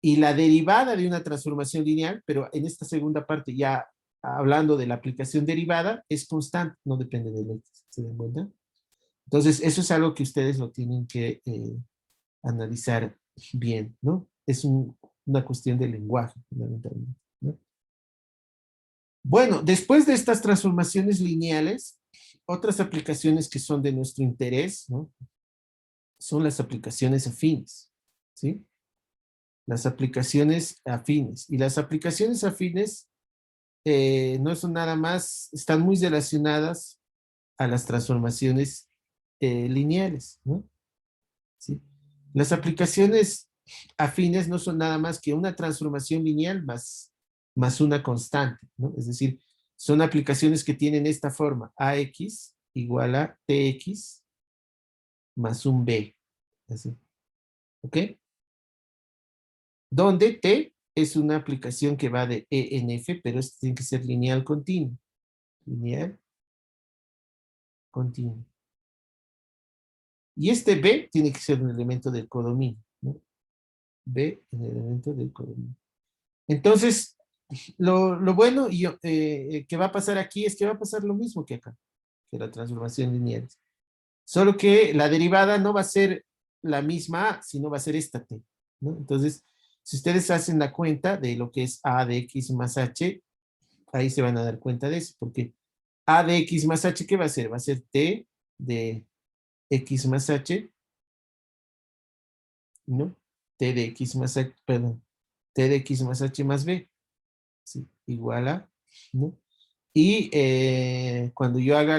S1: Y la derivada de una transformación lineal, pero en esta segunda parte ya hablando de la aplicación derivada, es constante, no depende del X. ¿Se dan cuenta? Entonces, eso es algo que ustedes lo tienen que analizar bien, ¿no? Es una cuestión de lenguaje, fundamentalmente, ¿no? Bueno, después de estas transformaciones lineales, otras aplicaciones que son de nuestro interés, ¿no? Son las aplicaciones afines, ¿sí? Las aplicaciones afines. Y las aplicaciones afines no son nada más, están muy relacionadas a las transformaciones lineales, ¿no? ¿Sí? Las aplicaciones afines no son nada más que una transformación lineal más una constante, ¿no? Es decir, son aplicaciones que tienen esta forma, AX igual a TX más un B, así, ¿ok? Donde T es una aplicación que va de E en F, pero esto tiene que ser lineal continuo. Lineal continuo. Y este B tiene que ser un elemento del codominio, ¿no? B, el elemento del codominio. Entonces, lo bueno que va a pasar aquí es que va a pasar lo mismo que acá, que la transformación lineal. Solo que la derivada no va a ser la misma A, sino va a ser esta T, ¿no? Entonces, si ustedes hacen la cuenta de lo que es A de X más H, ahí se van a dar cuenta de eso, porque A de X más H, ¿qué va a ser? Va a ser T de X más H, ¿no? T de X más H, perdón, T de X más H más B, ¿sí? Igual a, ¿no? Y cuando yo haga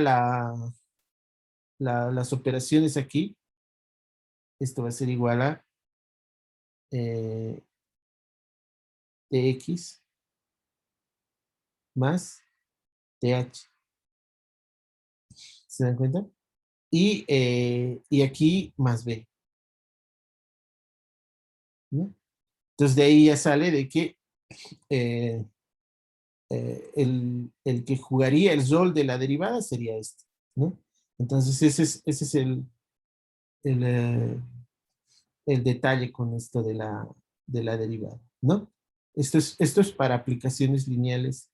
S1: las operaciones aquí, esto va a ser igual a eh, tx más th. ¿Se dan cuenta? Y aquí más b, ¿no? Entonces de ahí ya sale de que eh, el que jugaría el rol de la derivada sería este, ¿no? Entonces ese es el, eh, el detalle con esto de la derivada, ¿no? Esto es para aplicaciones lineales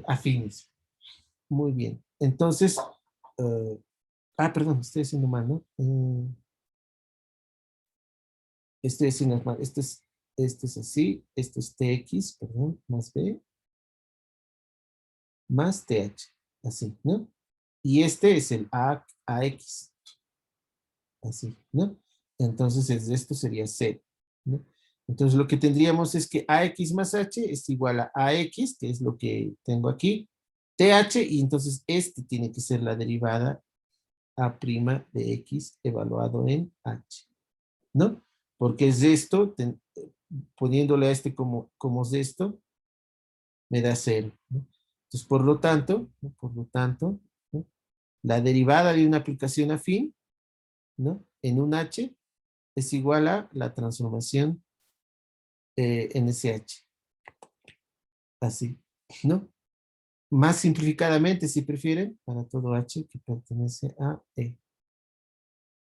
S1: afines. Muy bien. Entonces, perdón, estoy haciendo mal, ¿no? Estoy haciendo mal. Esto es Esto es así, esto es tx, perdón, más b, más th, así, ¿no? Y este es el ax, así, ¿no? Entonces esto sería c, ¿no? Entonces lo que tendríamos es que ax más h es igual a ax, que es lo que tengo aquí, th, y entonces este tiene que ser la derivada a' de x evaluado en h, ¿no? Porque es esto, poniéndole a este como es esto, me da 0, ¿no? Entonces, por lo tanto, ¿no? ¿No? La derivada de una aplicación afín, ¿no? En un h es igual a la transformación en ese h. Así, ¿no? Más simplificadamente, si prefieren, para todo h que pertenece a e.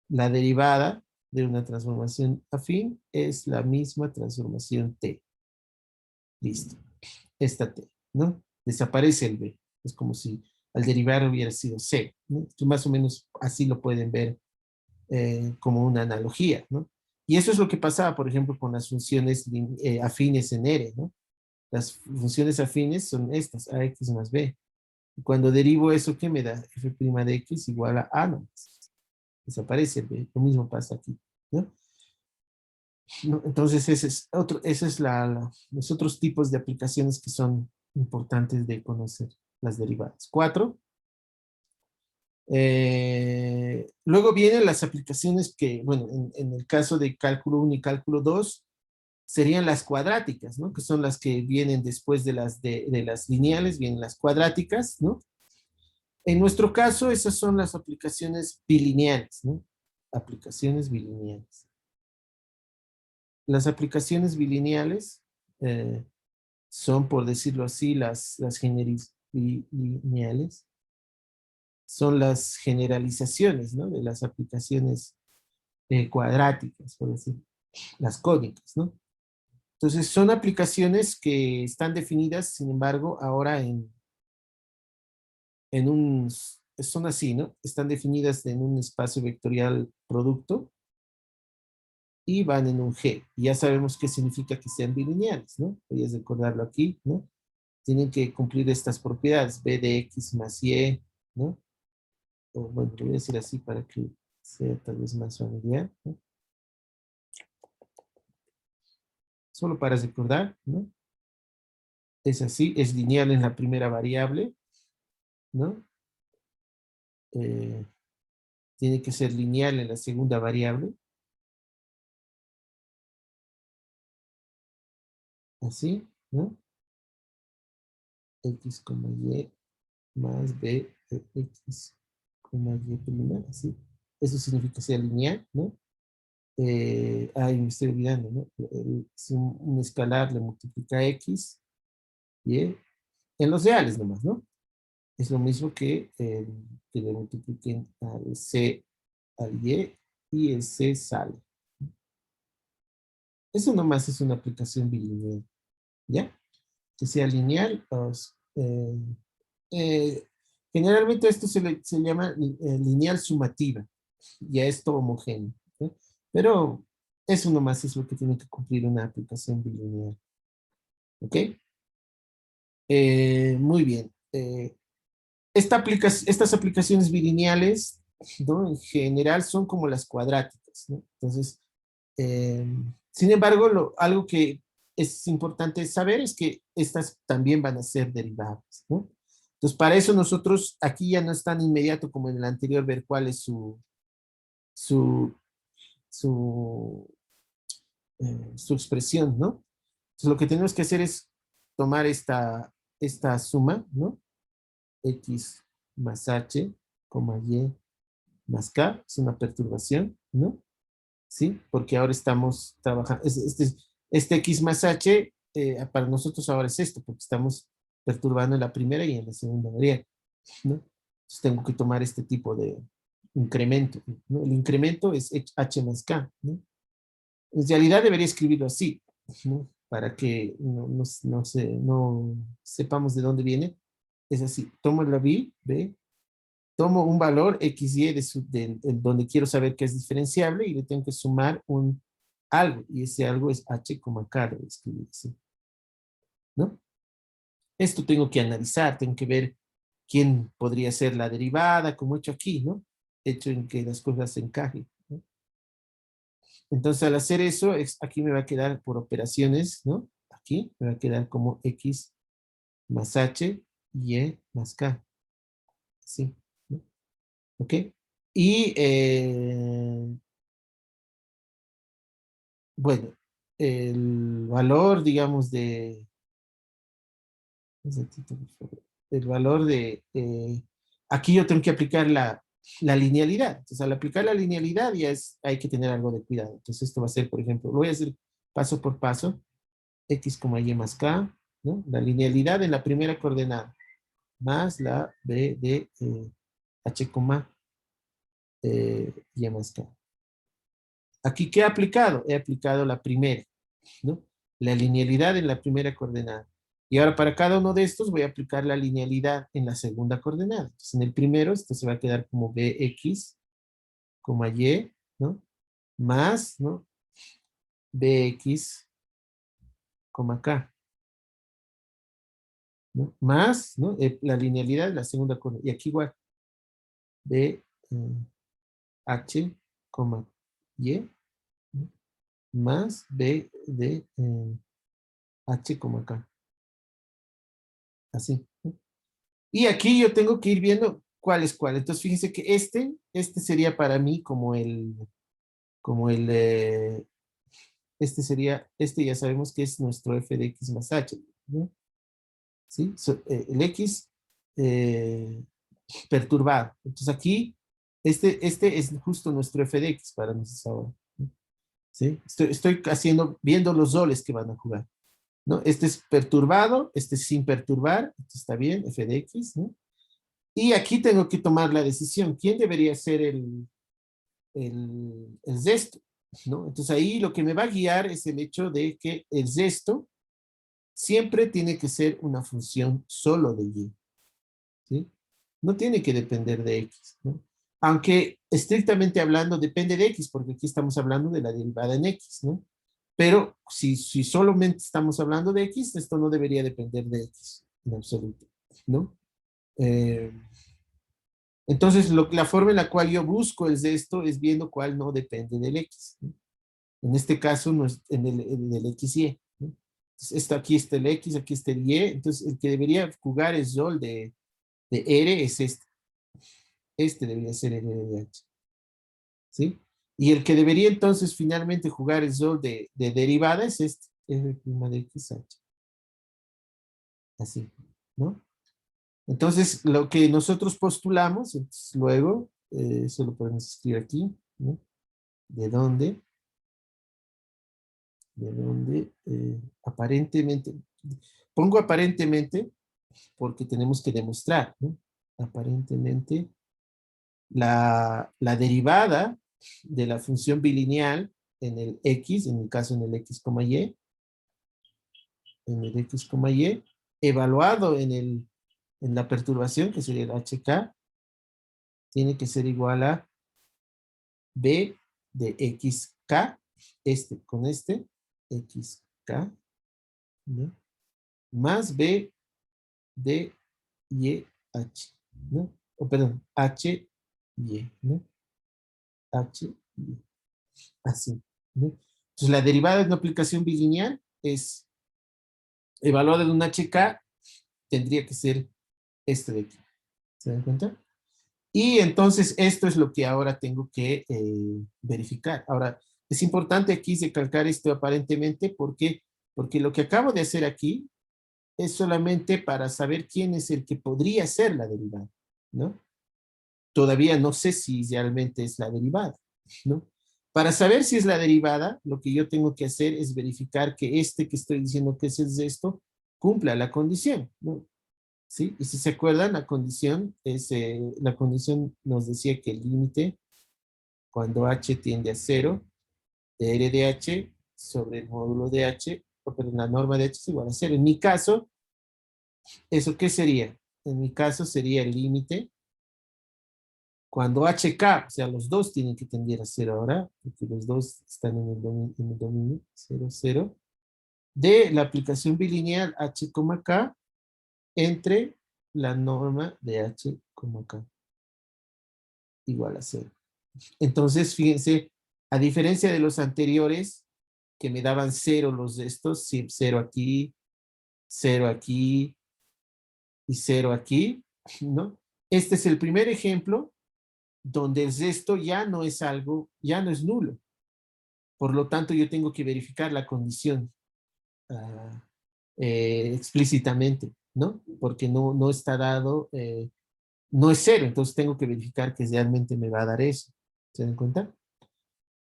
S1: La derivada de una transformación afín es la misma transformación t. Listo. Esta t, ¿no? Desaparece el b. Es como si al derivar hubiera sido c, ¿no? Entonces, más o menos así lo pueden ver como una analogía, ¿no? Y eso es lo que pasaba, por ejemplo, con las funciones afines en R, ¿no? Las funciones afines son estas, ax más b. Y cuando derivo eso, ¿qué me da? F' de x igual a nomás. Desaparece el b. Lo mismo pasa aquí, ¿no? ¿No? Entonces, ese es los otros tipos de aplicaciones que son importantes de conocer, las derivadas. 4. Luego vienen las aplicaciones que, bueno, en el caso de cálculo 1 y cálculo 2, serían las cuadráticas, ¿no? Que son las que vienen después de las lineales, vienen las cuadráticas, ¿no? En nuestro caso, esas son las aplicaciones bilineales, ¿no? Aplicaciones bilineales. Las aplicaciones bilineales son, por decirlo así, las bilineales, son las generalizaciones, ¿no? De las aplicaciones cuadráticas, por decir, las cónicas, ¿no? Entonces, son aplicaciones que están definidas, sin embargo, ahora son así, ¿no? Están definidas en un espacio vectorial producto y van en un G. Y ya sabemos qué significa que sean bilineales, ¿no? Podrías recordarlo aquí, ¿no? Tienen que cumplir estas propiedades, b de x más y, ¿no? O bueno, lo voy a decir así para que sea tal vez más familiar, ¿no? Solo para recordar, ¿no? Es así, es lineal en la primera variable, ¿no? Eh, tiene que ser lineal en la segunda variable, así, ¿no? X, y más b de x, y prima, así. Eso significa que sea lineal, ¿no? Me estoy olvidando, ¿no? Si un escalar le multiplica x, y en los reales nomás, ¿no? Es lo mismo que le multipliquen al c al y el c sale. Eso nomás es una aplicación bilineal, ¿ya? Que sea lineal. Eh, generalmente esto se llama lineal sumativa, ya esto homogéneo, ¿sí? Pero eso nomás es lo que tiene que cumplir una aplicación bilineal, ¿ok? Muy bien. Estas aplicaciones bilineales, ¿no? En general son como las cuadráticas, ¿no? Entonces, eh, sin embargo, algo que es importante saber es que estas también van a ser derivadas, ¿no? Entonces, para eso nosotros aquí ya no es tan inmediato como en el anterior ver cuál es su, su, su expresión, ¿no? Entonces, lo que tenemos que hacer es tomar esta suma, ¿no? X más H, Y más K, es una perturbación, ¿no? ¿Sí? Porque ahora estamos trabajando, este X más H, para nosotros ahora es esto, porque estamos perturbando en la primera y en la segunda variable, ¿no? Entonces tengo que tomar este tipo de incremento, ¿no? El incremento es H más K, ¿no? En realidad debería escribirlo así, ¿no? Para que no sepamos de dónde viene. Es así, tomo la B, tomo un valor XY donde quiero saber que es diferenciable y le tengo que sumar algo, y ese algo es h, k, lo voy a escribir así, ¿no? Esto tengo que analizar, tengo que ver quién podría ser la derivada, como he hecho aquí, ¿no? He hecho en que las cosas se encajen, ¿no? Entonces, al hacer eso, aquí me va a quedar por operaciones, ¿no? Aquí me va a quedar como x más h, y más k, ¿sí? ¿No? ¿Ok? Y, bueno, el valor, digamos, un ratito, por favor. El valor aquí yo tengo que aplicar la linealidad. Entonces, al aplicar la linealidad ya hay que tener algo de cuidado. Entonces, esto va a ser, por ejemplo, lo voy a hacer paso por paso, x, y más k, ¿no? La linealidad en la primera coordenada, más la b de h, y más k. Aquí, ¿qué he aplicado? He aplicado la primera, ¿no? La linealidad en la primera coordenada. Y ahora para cada uno de estos voy a aplicar la linealidad en la segunda coordenada. Entonces en el primero esto se va a quedar como bx, y, ¿no? Más, ¿no? Bx, k, ¿no? Más, ¿no? La linealidad en la segunda coordenada. Y aquí igual, b, h, y, ¿no? Más b de h, k. Así, ¿no? Y aquí yo tengo que ir viendo cuál es cuál. Entonces, fíjense que este sería para mí como este sería, este ya sabemos que es nuestro f de x más h, ¿no? ¿Sí? El x eh, perturbado. Entonces aquí, este es justo nuestro f de x para nosotros ahora, ¿no? ¿Sí? Estoy viendo los roles que van a jugar, ¿no? Este es perturbado, este es sin perturbar, esto está bien, f de x, ¿no? Y aquí tengo que tomar la decisión. ¿Quién debería ser el resto? ¿No? Entonces ahí lo que me va a guiar es el hecho de que el resto siempre tiene que ser una función solo de y. ¿Sí? No tiene que depender de x, ¿no? Aunque estrictamente hablando depende de x, porque aquí estamos hablando de la derivada en x, ¿no? Pero si solamente estamos hablando de x, esto no debería depender de x en absoluto, ¿no? Eh, Entonces, la forma en la cual yo busco el de esto es viendo cuál no depende del X, ¿no? En este caso, no es en el XY, ¿no? Entonces, aquí está el X, aquí está el Y. Entonces, el que debería jugar el rol de R es este. Este debería ser el R de H, ¿sí? Y el que debería entonces finalmente jugar el rol de derivada es este, R' de XH. Así, ¿no? Entonces, lo que nosotros postulamos, entonces, luego, eso lo podemos escribir aquí, ¿no? ¿De dónde? De dónde aparentemente, pongo aparentemente porque tenemos que demostrar, ¿no? Aparentemente, la derivada de la función bilineal en el x, en el caso en el x, y, en el x, y, evaluado en la perturbación, que sería el hk, tiene que ser igual a b de xk, este con este, xk, ¿no? Más b de y h, ¿no? O perdón, h, y, ¿no? H, y, así, ¿no? Entonces, la derivada de una aplicación bilineal es evaluada en un HK, tendría que ser este de aquí. ¿Se dan cuenta? Y entonces, esto es lo que ahora tengo que verificar. Ahora, es importante aquí recalcar esto aparentemente, porque lo que acabo de hacer aquí es solamente para saber quién es el que podría ser la derivada, ¿no? Todavía no sé si realmente es la derivada, ¿no? Para saber si es la derivada, lo que yo tengo que hacer es verificar que este que estoy diciendo que es el resto cumpla la condición, ¿no? ¿Sí? Y si se acuerdan, la condición nos decía que el límite, cuando h tiende a 0, de r de h sobre el módulo de h, o perdón, la norma de h es igual a 0. En mi caso, ¿eso qué sería? En mi caso sería el límite Cuando HK, o sea, los dos tienen que tender a 0 ahora, porque los dos están en el dominio 0, 0, de la aplicación bilineal H, K entre la norma de H, K igual a 0. Entonces, fíjense, a diferencia de los anteriores, que me daban 0 los de estos, sí, 0 aquí y 0 aquí, ¿no? Este es el primer ejemplo donde el resto ya no es algo, ya no es nulo. Por lo tanto, yo tengo que verificar la condición uh, explícitamente, ¿no? Porque no está dado, no es 0, entonces tengo que verificar que realmente me va a dar eso. ¿Se dan cuenta?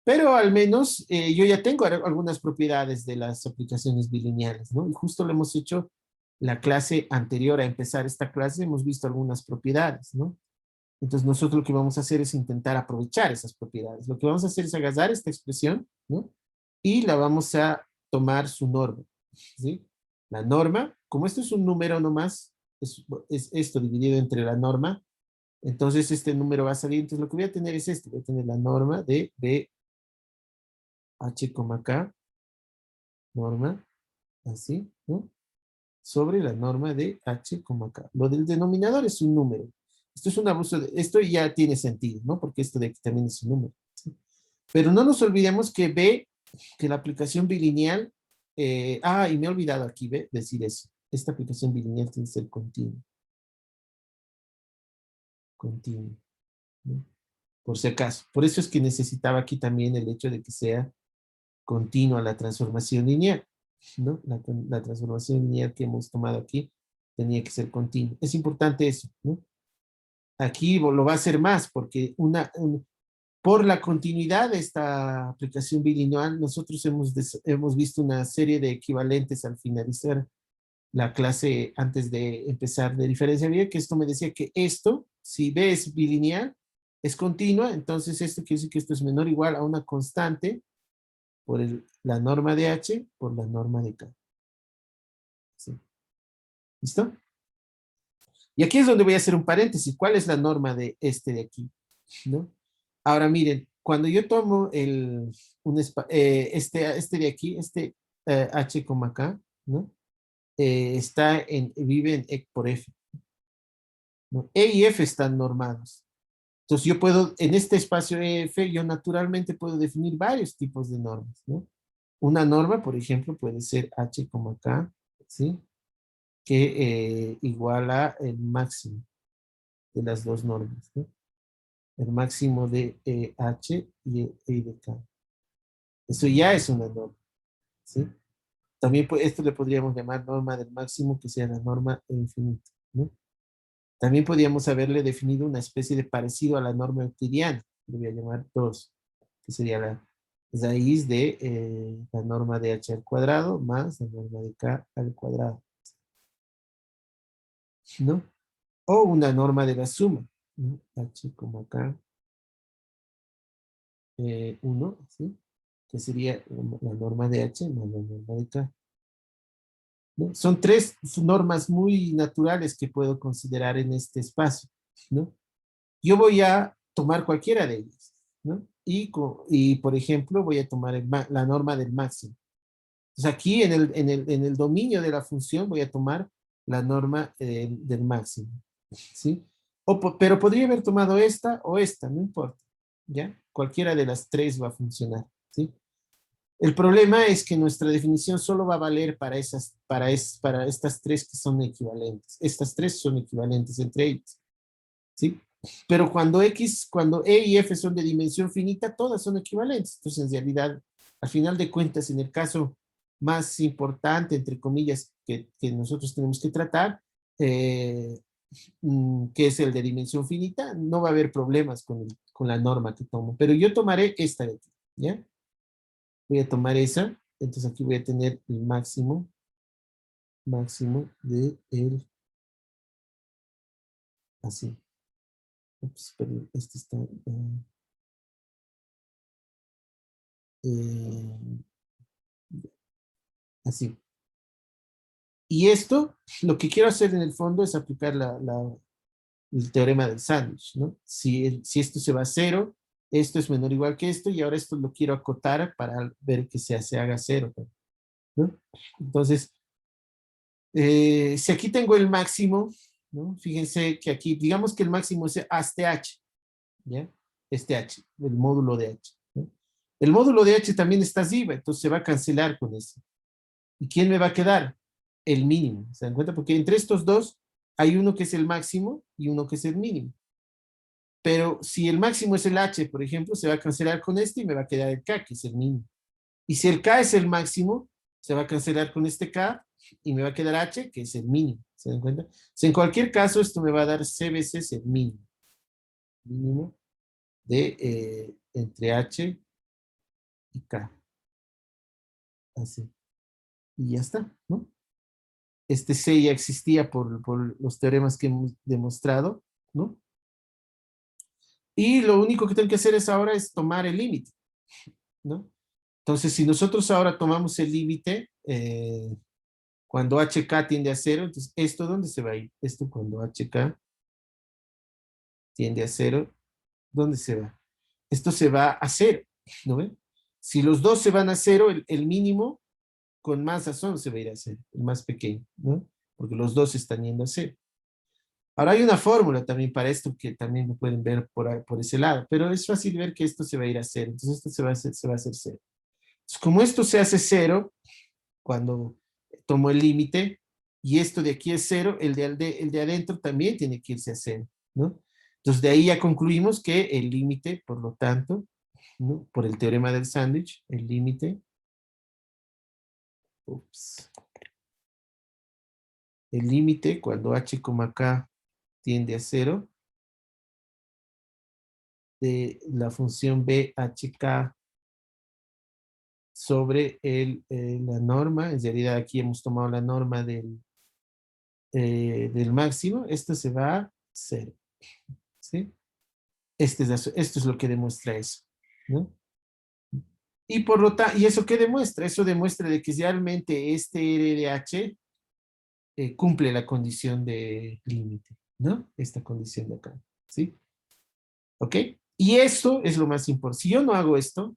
S1: Pero al menos yo ya tengo algunas propiedades de las aplicaciones bilineales, ¿no? Y justo lo hemos hecho la clase anterior a empezar esta clase, hemos visto algunas propiedades, ¿no? Entonces nosotros lo que vamos a hacer es intentar aprovechar esas propiedades. Lo que vamos a hacer es agarrar esta expresión, ¿no? Y la vamos a tomar su norma, ¿sí? La norma, como esto es un número nomás, es esto dividido entre la norma, entonces este número va a salir, entonces lo que voy a tener es esto, voy a tener la norma de B H, K, norma, así, ¿no? Sobre la norma de H, K. Lo del denominador es un número. Esto es un abuso, esto ya tiene sentido, ¿no? Porque esto de aquí también es un número. ¿Sí? Pero no nos olvidemos que B, que la aplicación bilineal, y me he olvidado aquí, ¿ve? Decir eso. Esta aplicación bilineal tiene que ser continua. Continua, ¿no? Por si acaso. Por eso es que necesitaba aquí también el hecho de que sea continua la transformación lineal, ¿no? La transformación lineal que hemos tomado aquí tenía que ser continua. Es importante eso, ¿no? Aquí lo va a hacer más porque por la continuidad de esta aplicación bilineal, nosotros hemos visto una serie de equivalentes al finalizar la clase antes de empezar de diferencia binaria, que esto me decía que esto, si B es bilineal, es continua, entonces esto quiere decir que esto es menor o igual a una constante por la norma de H por la norma de K. ¿Sí? ¿Listo? Y aquí es donde voy a hacer un paréntesis. ¿Cuál es la norma de este de aquí? ¿No? Ahora miren, cuando yo tomo este de aquí, H, K, ¿no? Vive en E por F, ¿no? E y F están normados. Entonces yo puedo, en este espacio EF, yo naturalmente puedo definir varios tipos de normas, ¿no? Una norma, por ejemplo, puede ser H, K, ¿sí? Que iguala el máximo de las dos normas, ¿no? El máximo de H y de K. Eso ya es una norma, ¿sí? También esto le podríamos llamar norma del máximo, que sea la norma infinita, ¿no? También podríamos haberle definido una especie de parecido a la norma euclidiana, le voy a llamar 2, que sería la raíz de la norma de h al cuadrado más la norma de k al cuadrado, ¿no? O una norma de la suma, ¿no? H como acá, 1, ¿sí? Que sería la norma de H más la norma de K, ¿no? Son tres normas muy naturales que puedo considerar en este espacio, ¿no? Yo voy a tomar cualquiera de ellas, ¿no? Y por ejemplo, voy a tomar la norma del máximo. Entonces aquí en el dominio de la función voy a tomar la norma del máximo, ¿sí? Pero podría haber tomado esta o esta, no importa, ¿ya? Cualquiera de las tres va a funcionar, ¿sí? El problema es que nuestra definición solo va a valer para estas tres que son equivalentes. Estas tres son equivalentes entre ellas, ¿sí? Pero cuando E y F son de dimensión finita, todas son equivalentes. Entonces, en realidad, al final de cuentas, en el caso más importante, entre comillas, que nosotros tenemos que tratar, eh, que es el de dimensión finita, no va a haber problemas con la norma que tomo. Pero yo tomaré esta de aquí, ¿ya? Voy a tomar esa, entonces aquí voy a tener el máximo de así. Ups, perdón, este está, eh, así. Y esto, lo que quiero hacer en el fondo es aplicar el teorema del sándwich, ¿no? Si esto se va a cero, esto es menor o igual que esto, y ahora esto lo quiero acotar para ver que se haga cero, ¿no? Entonces, si aquí tengo el máximo, ¿no? Fíjense que aquí, digamos que el máximo es hasta h, ¿ya? Este h, el módulo de h, ¿no? El módulo de h también está arriba, entonces se va a cancelar con eso. ¿Y quién me va a quedar? El mínimo, ¿se dan cuenta? Porque entre estos dos hay uno que es el máximo y uno que es el mínimo. Pero si el máximo es el h, por ejemplo, se va a cancelar con este y me va a quedar el k, que es el mínimo. Y si el k es el máximo, se va a cancelar con este k y me va a quedar h, que es el mínimo. ¿Se dan cuenta? En cualquier caso, esto me va a dar c veces el mínimo. Mínimo de entre h y k. Así. Y ya está, ¿no? Este C ya existía por los teoremas que hemos demostrado, ¿no? Y lo único que tengo que hacer es ahora es tomar el límite, ¿no? Entonces, si nosotros ahora tomamos el límite, cuando HK tiende a cero, entonces, ¿esto dónde se va a ir? Esto cuando HK tiende a cero, ¿dónde se va? Esto se va a cero, ¿no ven? Si los dos se van a cero, el mínimo con más razón se va a ir a cero, el más pequeño, ¿no? Porque los dos están yendo a cero. Ahora hay una fórmula también para esto que también lo pueden ver por ese lado, pero es fácil ver que esto se va a ir a cero, entonces esto se va a hacer cero. Entonces, como esto se hace cero, cuando tomo el límite, y esto de aquí es cero, el de adentro también tiene que irse a cero, ¿no? Entonces de ahí ya concluimos que el límite, por lo tanto, ¿no? Por el teorema del sándwich, el límite, el límite cuando h, k tiende a cero, de la función BHK sobre la norma, en realidad aquí hemos tomado la norma del máximo, esto se va a cero, ¿sí? Esto es lo que demuestra eso, ¿no? Y por lo tanto, ¿y eso qué demuestra? Eso demuestra de que realmente este RDH cumple la condición de límite, ¿no? Esta condición de acá, ¿sí? ¿Ok? Y esto es lo más importante. Si yo no hago esto,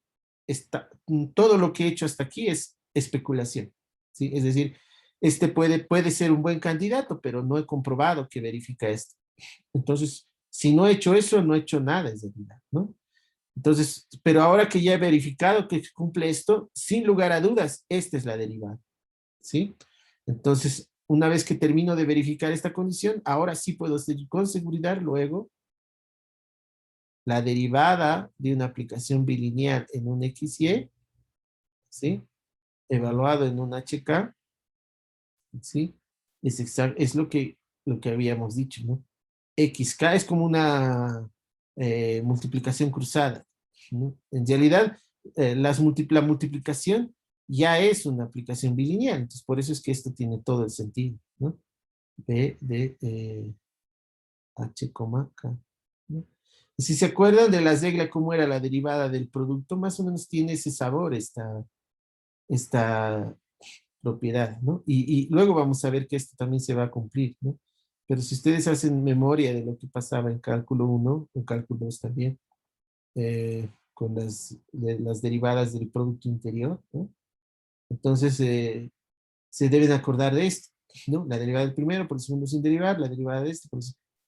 S1: todo lo que he hecho hasta aquí es especulación, ¿sí? Es decir, este puede ser un buen candidato, pero no he comprobado que verifica esto. Entonces, si no he hecho eso, no he hecho nada, es realidad, ¿no? Entonces, pero ahora que ya he verificado que cumple esto, sin lugar a dudas, esta es la derivada, ¿sí? Entonces, una vez que termino de verificar esta condición, ahora sí puedo decir con seguridad luego la derivada de una aplicación bilineal en un XY, ¿sí? Evaluado en un HK, ¿sí? Es lo que habíamos dicho, ¿no? XK es como una multiplicación cruzada, ¿no? En realidad, la multiplicación ya es una aplicación bilineal, entonces por eso es que esto tiene todo el sentido, ¿no? B de H, K, ¿no? Y si se acuerdan de la regla, cómo era la derivada del producto, más o menos tiene ese sabor, esta propiedad, ¿no? Y luego vamos a ver que esto también se va a cumplir, ¿no? Pero si ustedes hacen memoria de lo que pasaba en cálculo 1, en cálculo 2 también, con las derivadas del producto interior, ¿no? Entonces, se deben acordar de esto, ¿no? La derivada del primero por el segundo sin derivar, la derivada de este,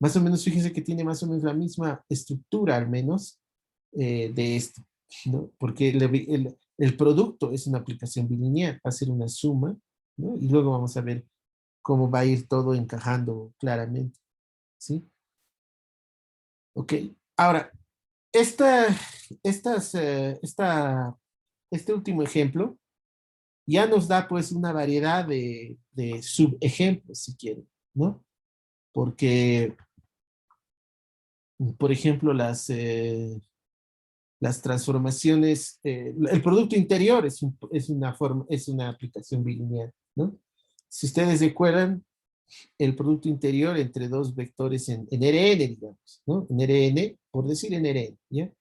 S1: más o menos, fíjense que tiene más o menos la misma estructura, al menos, de esto, ¿no? Porque el producto es una aplicación bilineal, va a ser una suma, ¿no? Y luego vamos a ver cómo va a ir todo encajando claramente, ¿sí? Ok, ahora, esta, este último ejemplo ya nos da pues una variedad de subejemplos, si quieren, ¿no? Porque, por ejemplo, las transformaciones, el producto interior es una aplicación bilineal, ¿no? Si ustedes recuerdan, el producto interior entre dos vectores en Rn, digamos, ¿no? En Rn, por decir en Rn, ¿ya?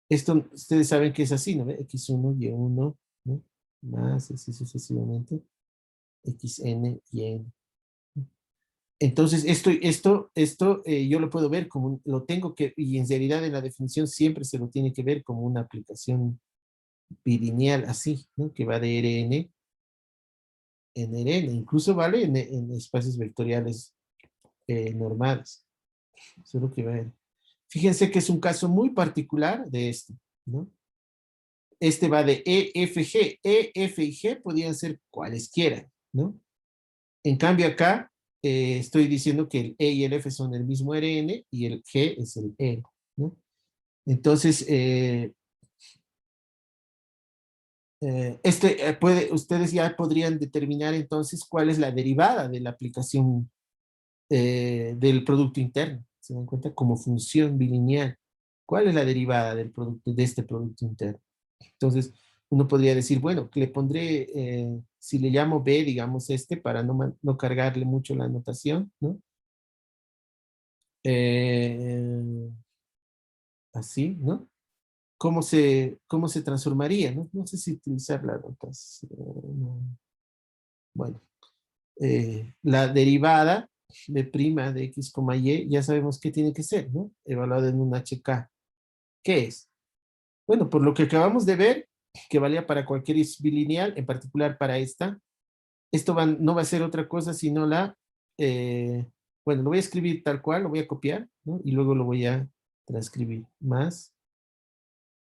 S1: Esto, ustedes saben que es así, ¿no? X1, Y1, ¿no? Más así sucesivamente, Xn y N. Entonces, yo lo puedo ver como, lo tengo que, y en realidad en la definición siempre se lo tiene que ver como una aplicación bilineal así, ¿no? Que va de Rn en Rn, incluso vale en espacios vectoriales normales. Solo que ver. Fíjense que es un caso muy particular de esto, ¿no? Este va de E, F, G. E, F y G podrían ser cualesquiera, ¿no? En cambio acá estoy diciendo que el E y el F son el mismo Rn y el G es el E, ¿no? Entonces, ustedes ya podrían determinar entonces cuál es la derivada de la aplicación del producto interno. ¿Se dan cuenta? Como función bilineal. ¿Cuál es la derivada del producto, de este producto interno? Entonces, uno podría decir, bueno, que le pondré, si le llamo B, digamos para no cargarle mucho la anotación, ¿no? Eh, así, ¿no? ¿Cómo se transformaría, no? No sé si utilizar las notas. No. Bueno, la derivada de prima de x, y, ya sabemos qué tiene que ser, ¿no? Evaluado en un HK. ¿Qué es? Bueno, por lo que acabamos de ver, que valía para cualquier bilineal, en particular para esta, no va a ser otra cosa sino eh, bueno, lo voy a escribir tal cual, lo voy a copiar, ¿no? Y luego lo voy a transcribir, más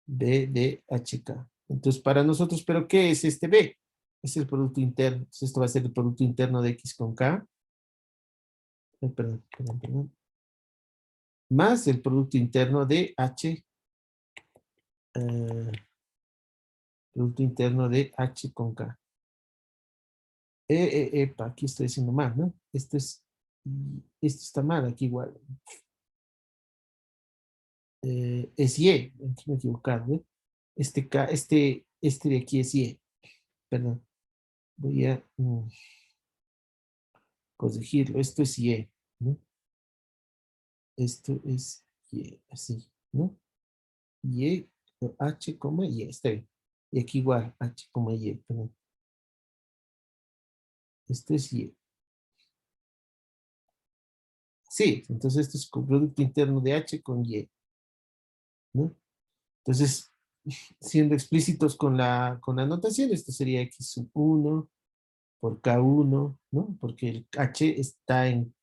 S1: B de HK. Entonces, para nosotros, ¿pero qué es este B? Es el producto interno. Entonces, esto va a ser el producto interno de X con K. Perdón. Más el producto interno de H. Producto interno de H con K. Aquí estoy haciendo mal, ¿no? Esto está mal aquí igual. Es Y, aquí me he equivocado, ¿eh? Este de aquí es Y. Perdón. Voy a corregirlo. Esto es Y, ¿no? Esto es Y, así, ¿no? Y, H, Y, está bien. Y aquí igual, H, Y, perdón. Esto es Y. Sí, entonces esto es con producto interno de H con Y, ¿no? Entonces, siendo explícitos con la notación, esto sería X sub 1 por K1, ¿no? Porque el H está en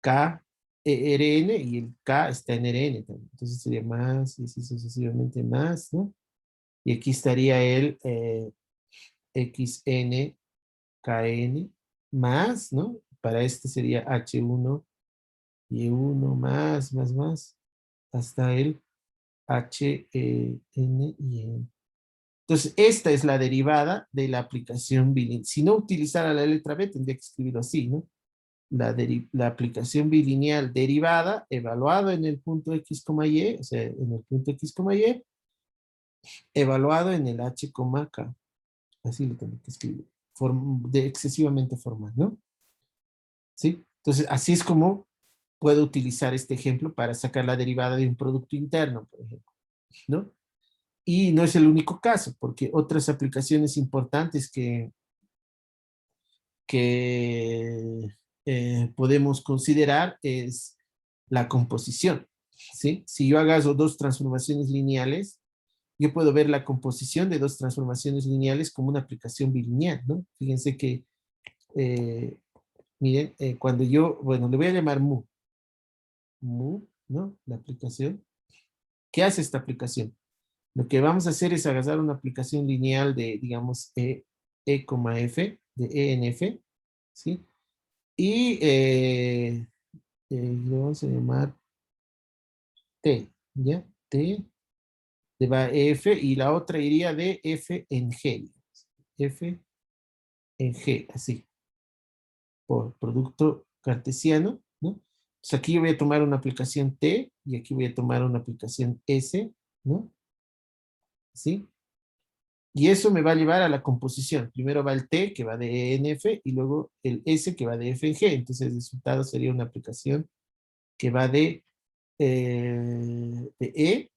S1: K, Rn y el K está en Rn también. Entonces sería más, y así sucesivamente más, ¿no? Y aquí estaría el Xn, Kn, más, ¿no? Para este sería H1, Y1, más, hasta el Hn y N. Entonces, esta es la derivada de la aplicación bilineal. Si no utilizara la letra B, tendría que escribirlo así, ¿no? La aplicación bilineal derivada, evaluado en el punto X, Y, o sea, en el punto X, Y, evaluado en el H, K. Así lo tengo que escribir. Excesivamente formal, ¿no? ¿Sí? Entonces, así es como puedo utilizar este ejemplo para sacar la derivada de un producto interno, por ejemplo, ¿no? Y no es el único caso, porque otras aplicaciones importantes que podemos considerar es la composición, ¿sí? Si yo hago dos transformaciones lineales, yo puedo ver la composición de dos transformaciones lineales como una aplicación bilineal, ¿no? Fíjense que, eh, miren, cuando bueno, le voy a llamar ¿no? La aplicación. ¿Qué hace esta aplicación? Lo que vamos a hacer es agarrar una aplicación lineal de, digamos, F, de E en F, ¿sí? Y le vamos a llamar T, ¿ya? T, de va F, y la otra iría de F en G. F en G, así, por producto cartesiano, ¿no? Entonces aquí yo voy a tomar una aplicación T, y aquí voy a tomar una aplicación S, ¿no? ¿Sí? Y eso me va a llevar a la composición. Primero va el T, que va de E en F, y luego el S, que va de F en G. Entonces el resultado sería una aplicación que va de E,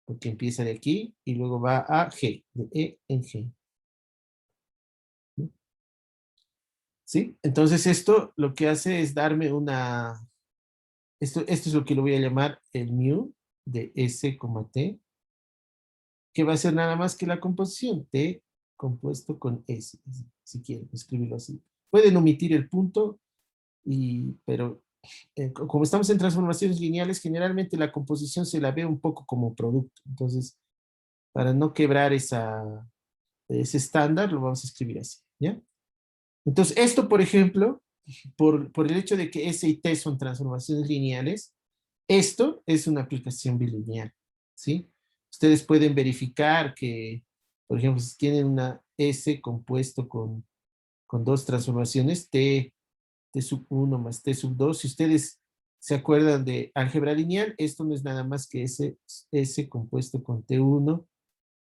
S1: porque empieza de aquí, y luego va a G, de E en G. ¿Sí? ¿sí? Entonces esto lo que hace es darme esto es lo que lo voy a llamar el mu de S, T, que va a ser nada más que la composición T compuesto con S, si quieren escribirlo así. Pueden omitir el punto, pero como estamos en transformaciones lineales, generalmente la composición se la ve un poco como producto. Entonces, para no quebrar ese estándar, lo vamos a escribir así, ¿ya? Entonces, esto, por ejemplo, por el hecho de que S y T son transformaciones lineales, esto es una aplicación bilineal, ¿sí? Ustedes pueden verificar que, por ejemplo, si tienen una S compuesto con dos transformaciones, T sub 1 más T sub 2, si ustedes se acuerdan de álgebra lineal, esto no es nada más que S compuesto con T1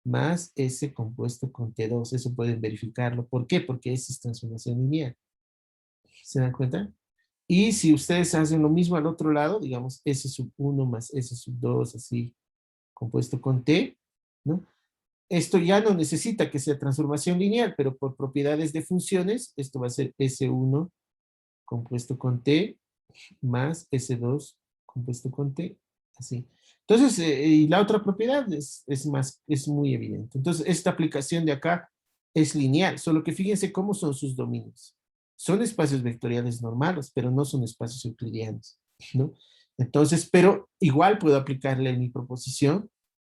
S1: más S compuesto con T2. Eso pueden verificarlo. ¿Por qué? Porque S es transformación lineal. ¿Se dan cuenta? Y si ustedes hacen lo mismo al otro lado, digamos S sub 1 más S sub 2, así, compuesto con T, ¿no? Esto ya no necesita que sea transformación lineal, pero por propiedades de funciones, esto va a ser S1 compuesto con T más S2 compuesto con T, así. Entonces, y la otra propiedad es muy evidente. Entonces, esta aplicación de acá es lineal, solo que fíjense cómo son sus dominios. Son espacios vectoriales normales, pero no son espacios euclidianos, ¿no? Entonces, pero igual puedo aplicarle en mi proposición.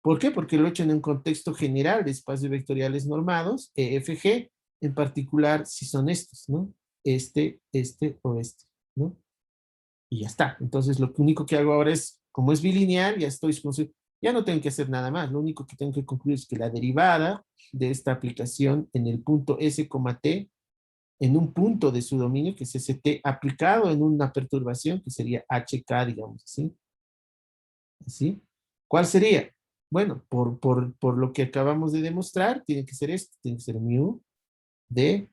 S1: ¿Por qué? Porque lo he hecho en un contexto general de espacios vectoriales normados, EFG, en particular si son estos, ¿no? Este o este, ¿no? Y ya está. Entonces, lo único que hago ahora es, como es bilineal, ya no tengo que hacer nada más. Lo único que tengo que concluir es que la derivada de esta aplicación en el punto S, T, en un punto de su dominio, que es ST, aplicado en una perturbación, que sería HK, digamos así. ¿Así? ¿Cuál sería? Bueno, por lo que acabamos de demostrar, tiene que ser esto, tiene que ser mu de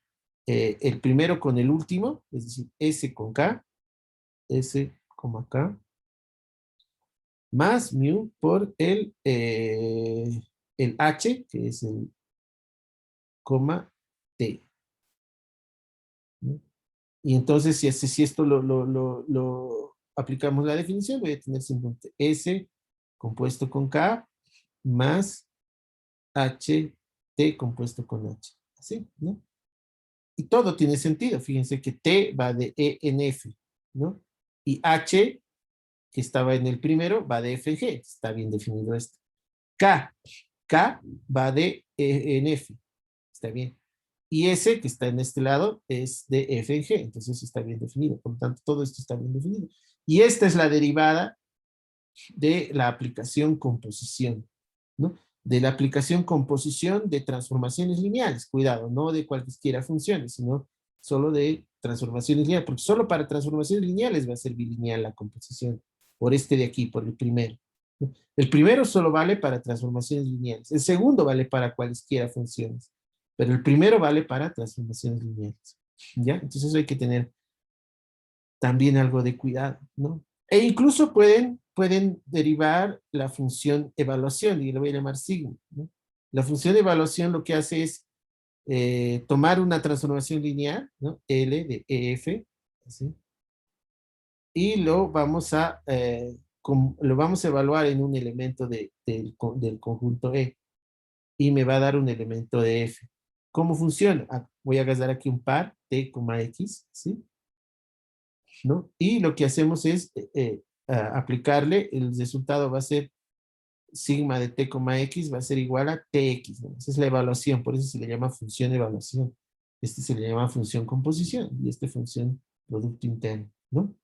S1: el primero con el último, es decir, S con K, S, K, más mu por el H, que es el coma T, ¿no? Y entonces, si esto lo aplicamos la definición, voy a tener simplemente S compuesto con K más H, T compuesto con H. Así, ¿no? Y todo tiene sentido. Fíjense que T va de E en F, ¿no? Y H, que estaba en el primero, va de F en G. Está bien definido esto. K va de E en F. Está bien. Y S, que está en este lado, es de F en G. Entonces está bien definido. Por lo tanto, todo esto está bien definido. Y esta es la derivada de la aplicación composición, ¿no? De la aplicación composición de transformaciones lineales. Cuidado, no de cualquiera funciones, sino solo de transformaciones lineales, porque solo para transformaciones lineales va a ser bilineal la composición, por este de aquí, por el primero, ¿no? El primero solo vale para transformaciones lineales, el segundo vale para cualesquiera funciones, pero el primero vale para transformaciones lineales, ¿ya? Entonces hay que tener también algo de cuidado, ¿no? E incluso pueden derivar la función evaluación, y lo voy a llamar sigma, ¿no? La función de evaluación lo que hace es tomar una transformación lineal, ¿no? L de EF, ¿sí? Y lo vamos a evaluar en un elemento del conjunto E, y me va a dar un elemento de F. ¿Cómo funciona? Voy a gastar aquí un par, T, X, ¿sí? ¿No? Y lo que hacemos es aplicarle, el resultado va a ser sigma de T, X, va a ser igual a TX, ¿no? Esa es la evaluación, por eso se le llama función evaluación. Este se le llama función composición y este función producto interno, ¿no?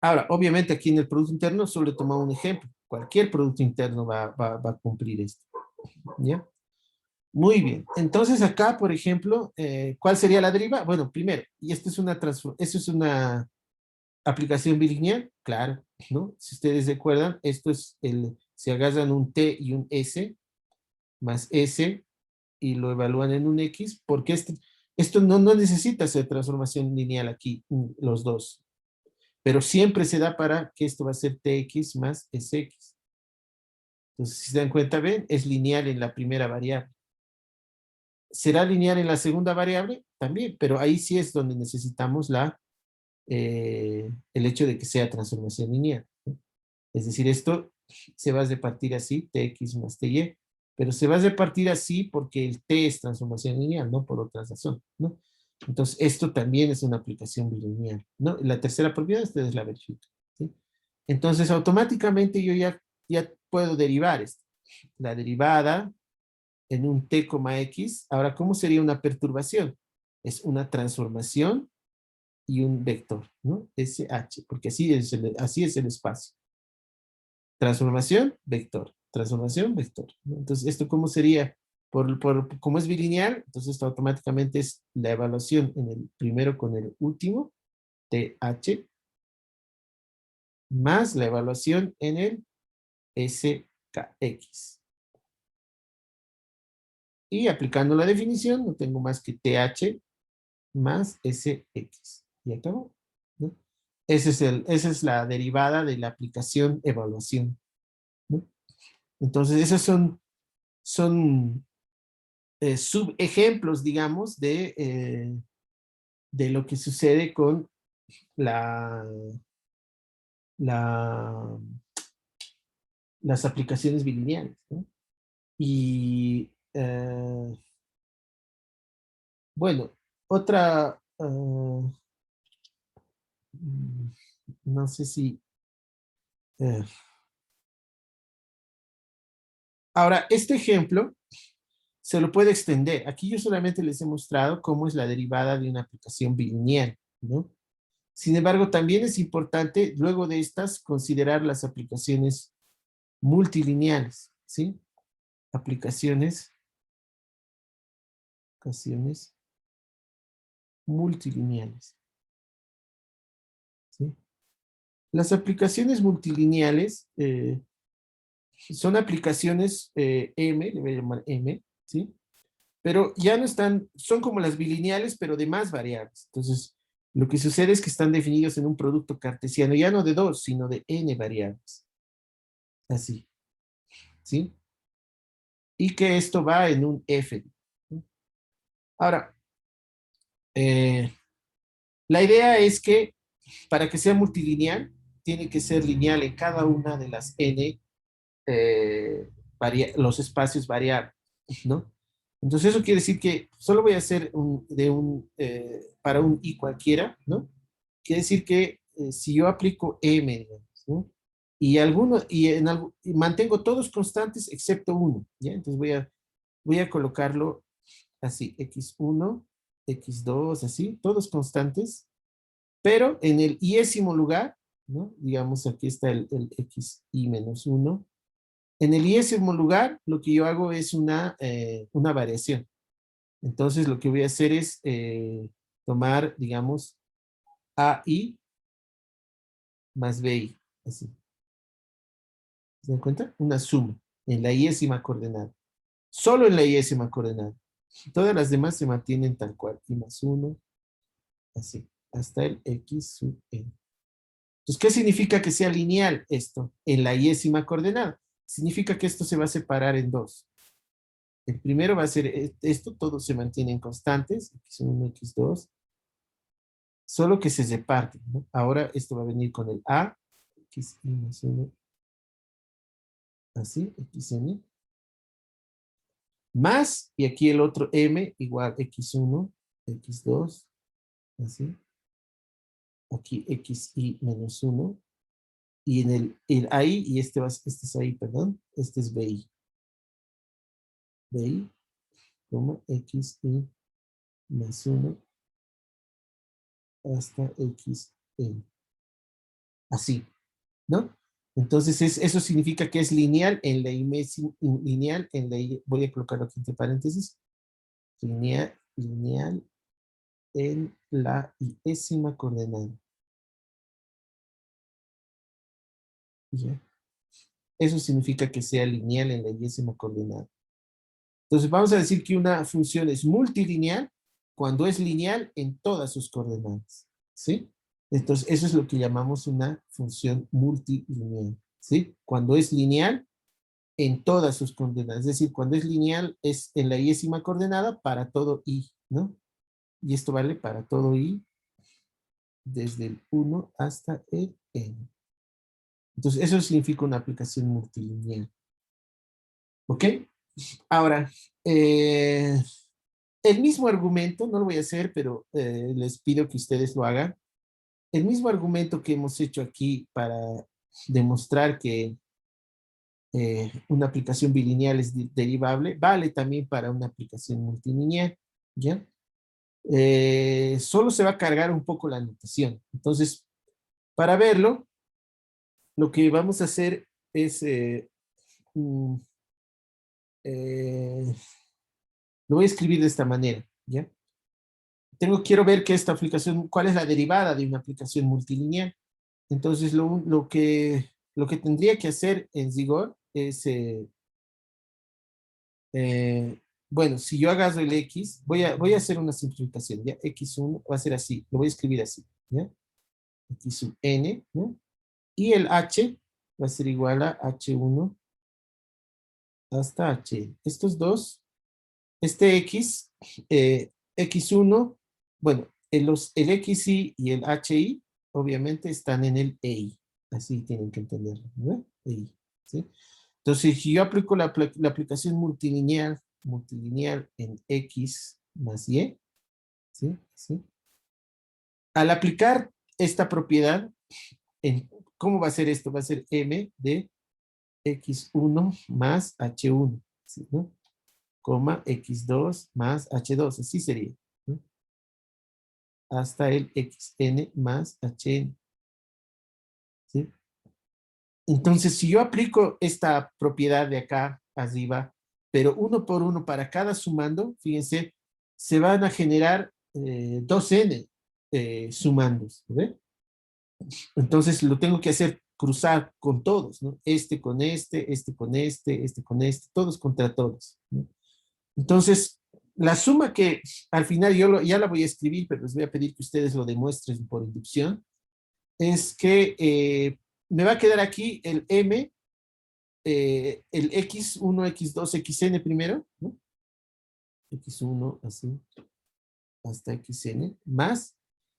S1: Ahora, obviamente aquí en el producto interno solo he tomado un ejemplo. Cualquier producto interno va a cumplir esto, ¿ya? Muy bien. Entonces acá, por ejemplo, ¿cuál sería la deriva? Bueno, primero, y esto es una aplicación bilineal, claro, ¿no? Si ustedes recuerdan, esto es se agarran un T y un S, más S, y lo evalúan en un X, porque esto no necesita ser transformación lineal aquí, los dos, pero siempre se da para que esto va a ser TX más SX. Entonces, si se dan cuenta, ven, es lineal en la primera variable. ¿Será lineal en la segunda variable? también, pero ahí sí es donde necesitamos el hecho de que sea transformación lineal, ¿no? Es decir, esto se va a repartir así, tx más ty, pero se va a repartir así porque el t es transformación lineal, no por otra razón, ¿no? Entonces, esto también es una aplicación bilineal, ¿no? La tercera propiedad, ustedes la verifican, ¿sí? Entonces, automáticamente yo ya puedo derivar esto. La derivada en un t, x. Ahora, ¿cómo sería una perturbación? Es una transformación y un vector, ¿no? SH, porque así es el espacio. Transformación, vector. Transformación, vector, ¿no? Entonces, ¿esto cómo sería? Como es bilineal, entonces esto automáticamente es la evaluación en el primero con el último, TH, más la evaluación en el SKX. Y aplicando la definición, no tengo más que TH más SX. Y acabó, ¿no? Esa es la derivada de la aplicación evaluación, ¿no? Entonces, esos son subejemplos, digamos, de lo que sucede con la, la, las aplicaciones bilineales, ¿no? Y bueno, otra, no sé si... eh, ahora, este ejemplo se lo puede extender. Aquí yo solamente les he mostrado cómo es la derivada de una aplicación bilineal, ¿no? Sin embargo, también es importante, luego de estas, considerar las aplicaciones multilineales, ¿sí? Aplicaciones multilineales, ¿sí? Las aplicaciones multilineales son aplicaciones M, le voy a llamar M, ¿sí? Pero ya no están, son como las bilineales, pero de más variables. Entonces, lo que sucede es que están definidos en un producto cartesiano, ya no de dos, sino de n variables. Así, ¿sí? Y que esto va en un f. Ahora, eh, la idea es que para que sea multilineal, tiene que ser lineal en cada una de las n, los espacios variables, ¿no? Entonces eso quiere decir que solo voy a hacer para un i cualquiera, ¿no? Quiere decir que si yo aplico m, digamos, ¿no? Y mantengo todos constantes excepto uno, ¿ya? Entonces voy a colocarlo así, x1, x2, así, todos constantes, pero en el iésimo lugar, ¿no? Digamos, aquí está el xi menos 1. En el iésimo lugar, lo que yo hago es una variación. Entonces, lo que voy a hacer es tomar, digamos, AI más BI. Así. ¿Se dan cuenta? Una suma en la iésima coordenada. Solo en la iésima coordenada. Todas las demás se mantienen tal cual. I más 1, así, hasta el x sub n. Entonces, ¿qué significa que sea lineal esto? En la iésima coordenada. Significa que esto se va a separar en dos. El primero va a ser esto, todos se mantienen constantes, x1, x2, solo que se reparten, ¿no? Ahora esto va a venir con el a, x más 1, así, xn, más, y aquí el otro m igual x1, x2, así, aquí xi menos 1, y en el ahí, y este es ahí, perdón, este es bi, como xi más 1 hasta xn, así, ¿no? Entonces, eso significa que es lineal en la lineal en la, voy a colocarlo aquí entre paréntesis, lineal en la iésima coordenada. ¿Ya? Eso significa que sea lineal en la iésima coordenada. Entonces, vamos a decir que una función es multilineal cuando es lineal en todas sus coordenadas, ¿sí? Entonces, eso es lo que llamamos una función multilineal, ¿sí? Cuando es lineal en todas sus coordenadas. Es decir, cuando es lineal es en la iésima coordenada para todo i, ¿no? Y esto vale para todo i, desde el 1 hasta el n. Entonces, eso significa una aplicación multilineal. ¿Ok? Ahora, el mismo argumento, no lo voy a hacer, pero les pido que ustedes lo hagan. El mismo argumento que hemos hecho aquí para demostrar que una aplicación bilineal es derivable, vale también para una aplicación multilineal, ¿ya? Solo se va a cargar un poco la notación. Entonces, para verlo, lo que vamos a hacer es, mm, lo voy a escribir de esta manera, ¿ya? Quiero ver que esta aplicación, cuál es la derivada de una aplicación multilineal. Entonces, lo que tendría que hacer en Zigor es, bueno, si yo agarro el X, voy a hacer una simplificación, ¿ya? X1 va a ser así, lo voy a escribir así, ¿ya? X sub n, ¿no? Y el H va a ser igual a H1 hasta H. Estos dos, este X, X1, bueno, el XI y el HI obviamente están en el EI. Así tienen que entenderlo, ¿no? EI, ¿sí? Entonces, si yo aplico la aplicación multilineal en X más Y, ¿sí? ¿Sí? Al aplicar esta propiedad, ¿cómo va a ser esto? Va a ser M de X1 más H1, ¿sí? ¿No? Coma X2 más H2, así sería, ¿no? Hasta el XN más HN, ¿sí? Entonces, si yo aplico esta propiedad de acá arriba, pero uno por uno para cada sumando, fíjense, se van a generar 2n sumandos, ¿ve? Entonces lo tengo que hacer cruzar con todos, ¿no? Este con este con este con este, todos contra todos, ¿no? Entonces, la suma que al final ya la voy a escribir, pero les voy a pedir que ustedes lo demuestren por inducción, es que me va a quedar aquí el M, el X1, X2, XN primero, ¿no? X1 así, hasta XN, más.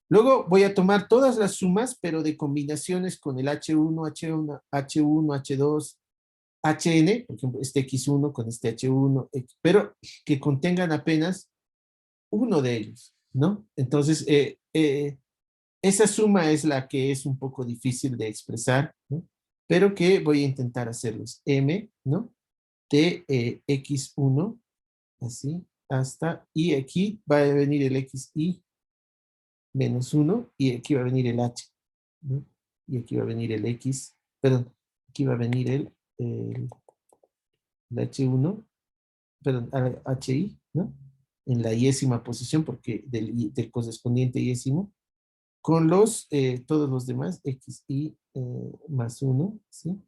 S1: Luego voy a tomar todas las sumas, pero de combinaciones con el H1, H1, H1, H2, HN, por ejemplo, este X1 con este H1, pero que contengan apenas uno de ellos, ¿no? Entonces, esa suma es la que es un poco difícil de expresar, ¿no? Pero que voy a intentar hacerlos. M, ¿no? De X1, así, hasta, y aquí va a venir el XI menos 1, y aquí va a venir el H, ¿no? Y aquí va a venir el X, perdón, aquí va a venir el H1, perdón, HI, ¿no? En la iésima posición, porque del correspondiente iésimo, con todos los demás, XI más 1, ¿sí?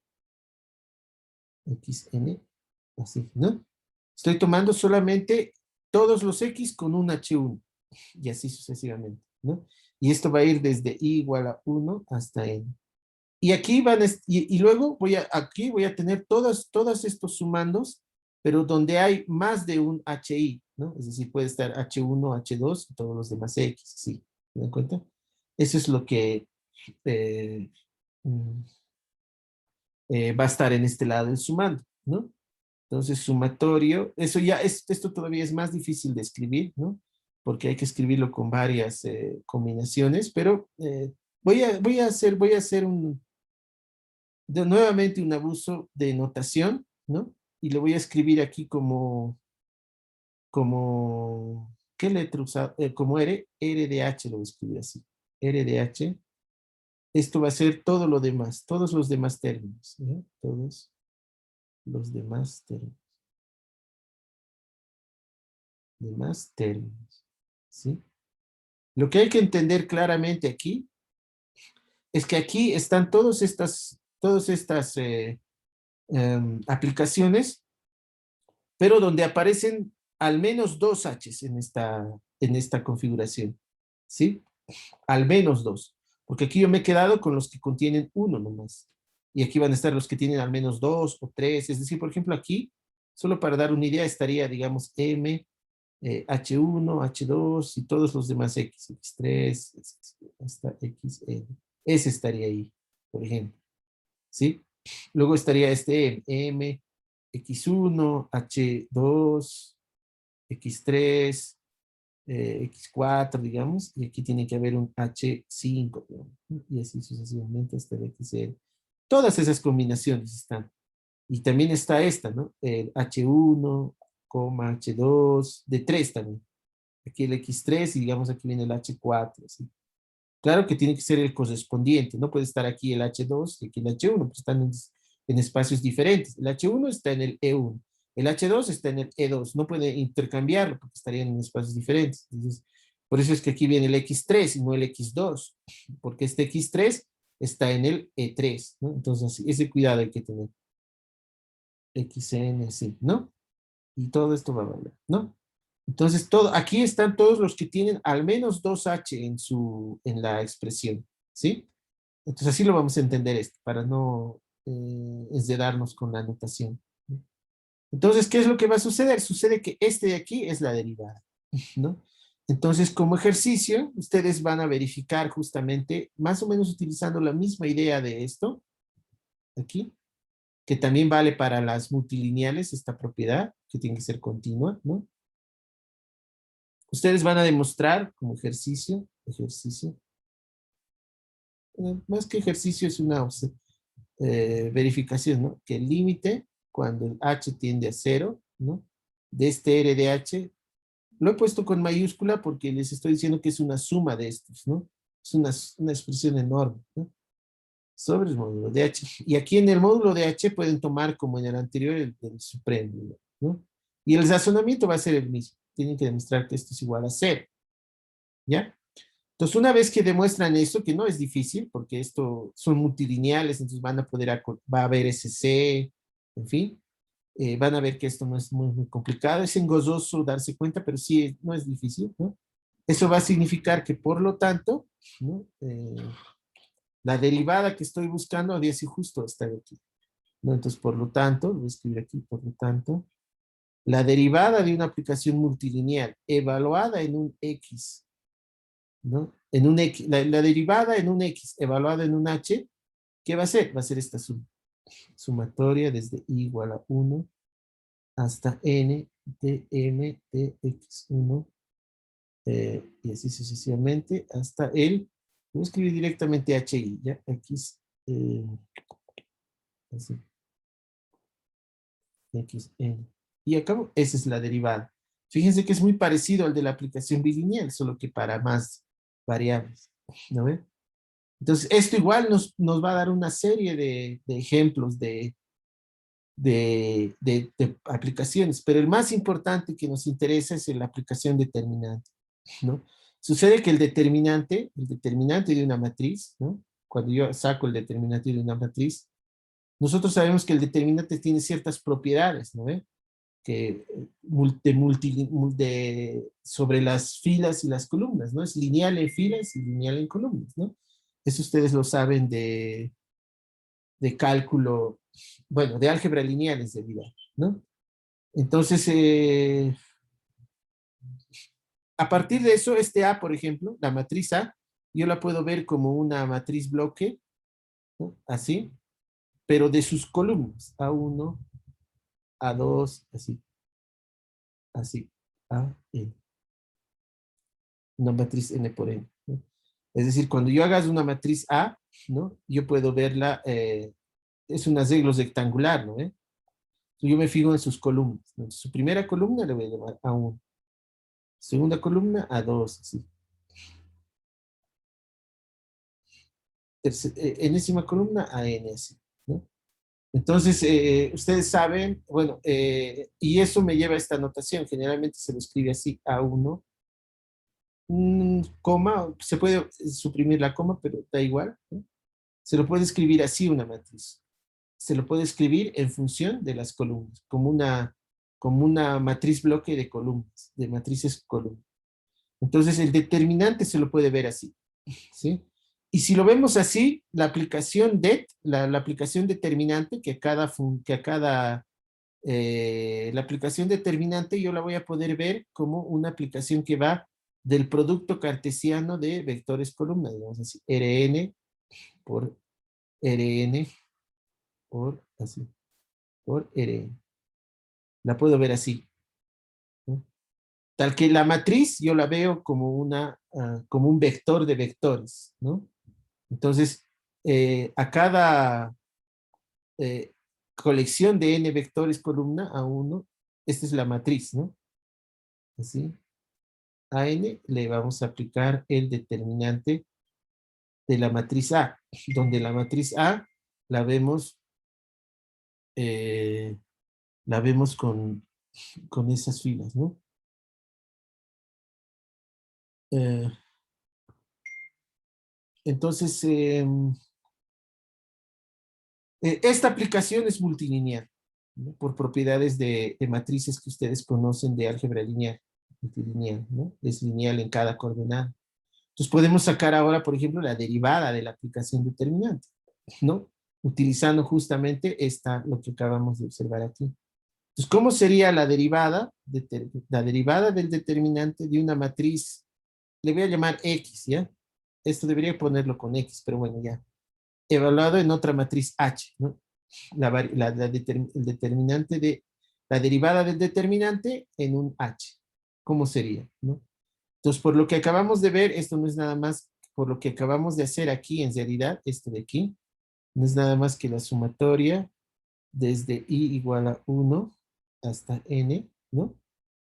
S1: XN, así, ¿no? Estoy tomando solamente todos los X con un H1, y así sucesivamente, ¿no? Y esto va a ir desde I igual a 1 hasta N. Y aquí y luego aquí voy a tener todos estos sumandos, pero donde hay más de un HI, ¿no? Es decir, puede estar H1, H2 y todos los demás X, ¿sí? ¿Me dan cuenta? Eso es lo que eh, mm, va a estar en este lado del sumando, ¿no? Entonces, sumatorio, esto todavía es más difícil de escribir, ¿no? Porque hay que escribirlo con varias combinaciones, pero voy a hacer nuevamente un abuso de notación, ¿no? Y lo voy a escribir aquí ¿qué letra usa? Como R de H lo voy a escribir así. R de H. Esto va a ser todo lo demás, todos los demás términos, ¿no? Todos los demás términos, ¿sí? Lo que hay que entender claramente aquí es que aquí están todas estas aplicaciones, pero donde aparecen al menos dos H's en esta configuración, ¿sí? Al menos dos, porque aquí yo me he quedado con los que contienen uno nomás, y aquí van a estar los que tienen al menos dos o tres, es decir, por ejemplo, aquí, solo para dar una idea, estaría, digamos, M, H1, H2 y todos los demás X, X3, hasta XN. Ese estaría ahí, por ejemplo. ¿Sí? Luego estaría este M, X1, H2, X3, X4, digamos, y aquí tiene que haber un H5, digamos, ¿no? Y así sucesivamente hasta el XL. Todas esas combinaciones están. Y también está esta, ¿no? El H1, H2, de 3 también. Aquí el X3 y digamos aquí viene el H4, ¿sí? Claro que tiene que ser el correspondiente, no puede estar aquí el H2 y aquí el H1, pues están en espacios diferentes. El H1 está en el E1, el H2 está en el E2, no puede intercambiarlo porque estarían en espacios diferentes. Entonces, por eso es que aquí viene el X3 y no el X2, porque este X3 está en el E3, ¿no? Entonces, ese cuidado hay que tener. XN, sí, ¿no? Y todo esto va a valer, ¿no? Entonces, aquí están todos los que tienen al menos 2H en la expresión, ¿sí? Entonces, así lo vamos a entender esto, para no enredarnos con la anotación. Entonces, ¿qué es lo que va a suceder? Sucede que este de aquí es la derivada, ¿no? Entonces, como ejercicio, ustedes van a verificar justamente, más o menos utilizando la misma idea de esto, aquí, que también vale para las multilineales, esta propiedad, que tiene que ser continua, ¿no? Ustedes van a demostrar como ejercicio, más que ejercicio es una verificación, ¿no? Que el límite, cuando el h tiende a 0, ¿no? De este R de h, lo he puesto con mayúscula porque les estoy diciendo que es una suma de estos, ¿no? Es una expresión enorme, ¿no? Sobre el módulo de h. Y aquí en el módulo de h pueden tomar como en el anterior el supremo, ¿no? Y el razonamiento va a ser el mismo. Tienen que demostrar que esto es igual a 0, ¿ya? Entonces, una vez que demuestran eso, que no es difícil, porque esto son multilineales, entonces van a poder, va a haber SC, en fin, van a ver que esto no es muy complicado, es engorroso darse cuenta, pero sí, no es difícil, ¿no? Eso va a significar que, por lo tanto, ¿no? La derivada que estoy buscando había sido justo esta de aquí, ¿no? Entonces, por lo tanto, lo voy a escribir aquí, por lo tanto, la derivada de una aplicación multilineal evaluada en un X, ¿no? En un X, la derivada en un X evaluada en un H, ¿qué va a ser? Va a ser esta sumatoria desde I igual a 1 hasta N de M de X1 y así sucesivamente hasta el, voy a escribir directamente HI, ¿ya? X, así, XN. Y acabo, esa es la derivada. Fíjense que es muy parecido al de la aplicación bilineal, solo que para más variables, ¿no ven? Entonces, esto igual nos va a dar una serie de ejemplos de aplicaciones, pero el más importante que nos interesa es la aplicación determinante, ¿no? Sucede que el determinante de una matriz, ¿no? Cuando yo saco el determinante de una matriz, nosotros sabemos que el determinante tiene ciertas propiedades, ¿no? Que sobre las filas y las columnas, ¿no? Es lineal en filas y lineal en columnas, ¿no? Eso ustedes lo saben de cálculo, bueno, de álgebra lineal en realidad, ¿no? Entonces, a partir de eso, este A, por ejemplo, la matriz A, yo la puedo ver como una matriz bloque, ¿no? Así, pero de sus columnas, A1, A2, así, así, A, N, una matriz N por N, ¿no? Es decir, cuando yo haga una matriz A, ¿no? Yo puedo verla, es un arreglo rectangular, ¿no? Yo me fijo en sus columnas, ¿no? Su primera columna le voy a llamar A1, segunda columna A2, así. Enésima columna AN, así, ¿no? Entonces, ustedes saben, bueno, y eso me lleva a esta anotación, generalmente se lo escribe así, A1, coma, se puede suprimir la coma, pero da igual, ¿no? Se lo puede escribir así una matriz. Se lo puede escribir en función de las columnas, como una matriz bloque de columnas, de matrices columnas. Entonces, el determinante se lo puede ver así, ¿sí? Y si lo vemos así, la aplicación det, la aplicación determinante que a cada La aplicación determinante yo la voy a poder ver como una aplicación que va del producto cartesiano de vectores columna, digamos así, Rn por Rn por así, por Rn. La puedo ver así, ¿no? Tal que la matriz yo la veo como como un vector de vectores, ¿no? Entonces, a cada eh, colección de n vectores columna a uno, esta es la matriz, ¿no? Así, a n le vamos a aplicar el determinante de la matriz A, donde la matriz A la vemos, eh, la vemos con esas filas, ¿no? Eh, entonces, esta aplicación es multilineal, ¿no? Por propiedades de matrices que ustedes conocen de álgebra lineal, multilineal, ¿no? Es lineal en cada coordenada. Entonces podemos sacar ahora, por ejemplo, la derivada de la aplicación determinante, ¿no? Utilizando justamente lo que acabamos de observar aquí. Entonces, ¿cómo sería la derivada? La derivada del determinante de una matriz, le voy a llamar X, ¿ya? Esto debería ponerlo con X, pero bueno, ya. Evaluado en otra matriz H, ¿no? El determinante de la derivada del determinante en un H. ¿Cómo sería? ¿No? Entonces, por lo que acabamos de ver, esto no es nada más, por lo que acabamos de hacer aquí, en realidad, esto de aquí, no es nada más que la sumatoria desde i igual a 1 hasta n, ¿no?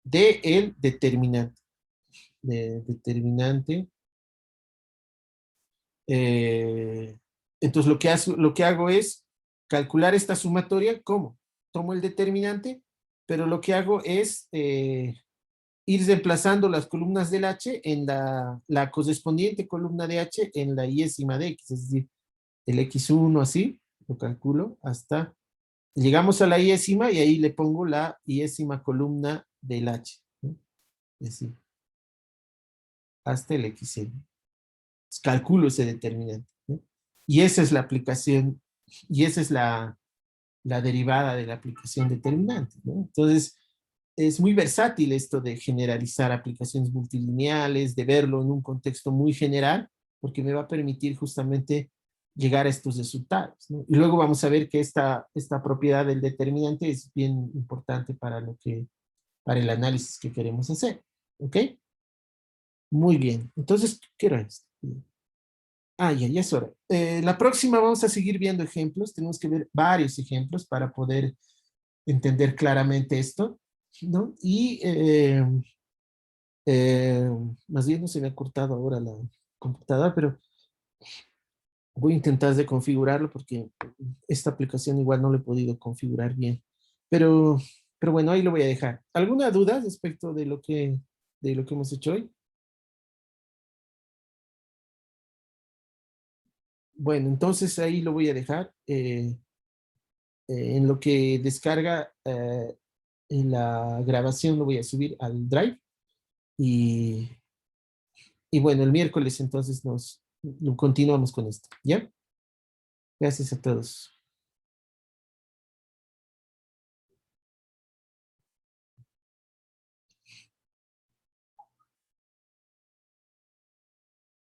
S1: De el determinante. Determinante. Eh, entonces, lo que hago es calcular esta sumatoria. ¿Cómo? Tomo el determinante, pero lo que hago es ir reemplazando las columnas del H en la correspondiente columna de H en la iésima de X, es decir, el X1 así, lo calculo hasta, llegamos a la iésima y ahí le pongo la iésima columna del H, ¿no? Es decir, hasta el Xn. Calculo ese determinante, ¿no? Y esa es la aplicación, y esa es la derivada de la aplicación determinante, ¿no? Entonces, es muy versátil esto de generalizar aplicaciones multilineales, de verlo en un contexto muy general, porque me va a permitir justamente llegar a estos resultados, ¿no? Y luego vamos a ver que esta propiedad del determinante es bien importante para el análisis que queremos hacer, ¿ok? Muy bien, entonces, ¿qué era esto? Ya es hora. La próxima vamos a seguir viendo ejemplos, tenemos que ver varios ejemplos para poder entender claramente esto, ¿no? Y eh, más bien no se me ha cortado ahora la computadora, pero voy a intentar de configurarlo porque esta aplicación igual no lo he podido configurar bien. Pero, pero bueno, ahí lo voy a dejar. ¿Alguna duda respecto de lo que hemos hecho hoy? Bueno, entonces ahí lo voy a dejar. En lo que descarga en la grabación lo voy a subir al Drive y, y bueno, el miércoles entonces continuamos con esto, ¿ya? Gracias a todos.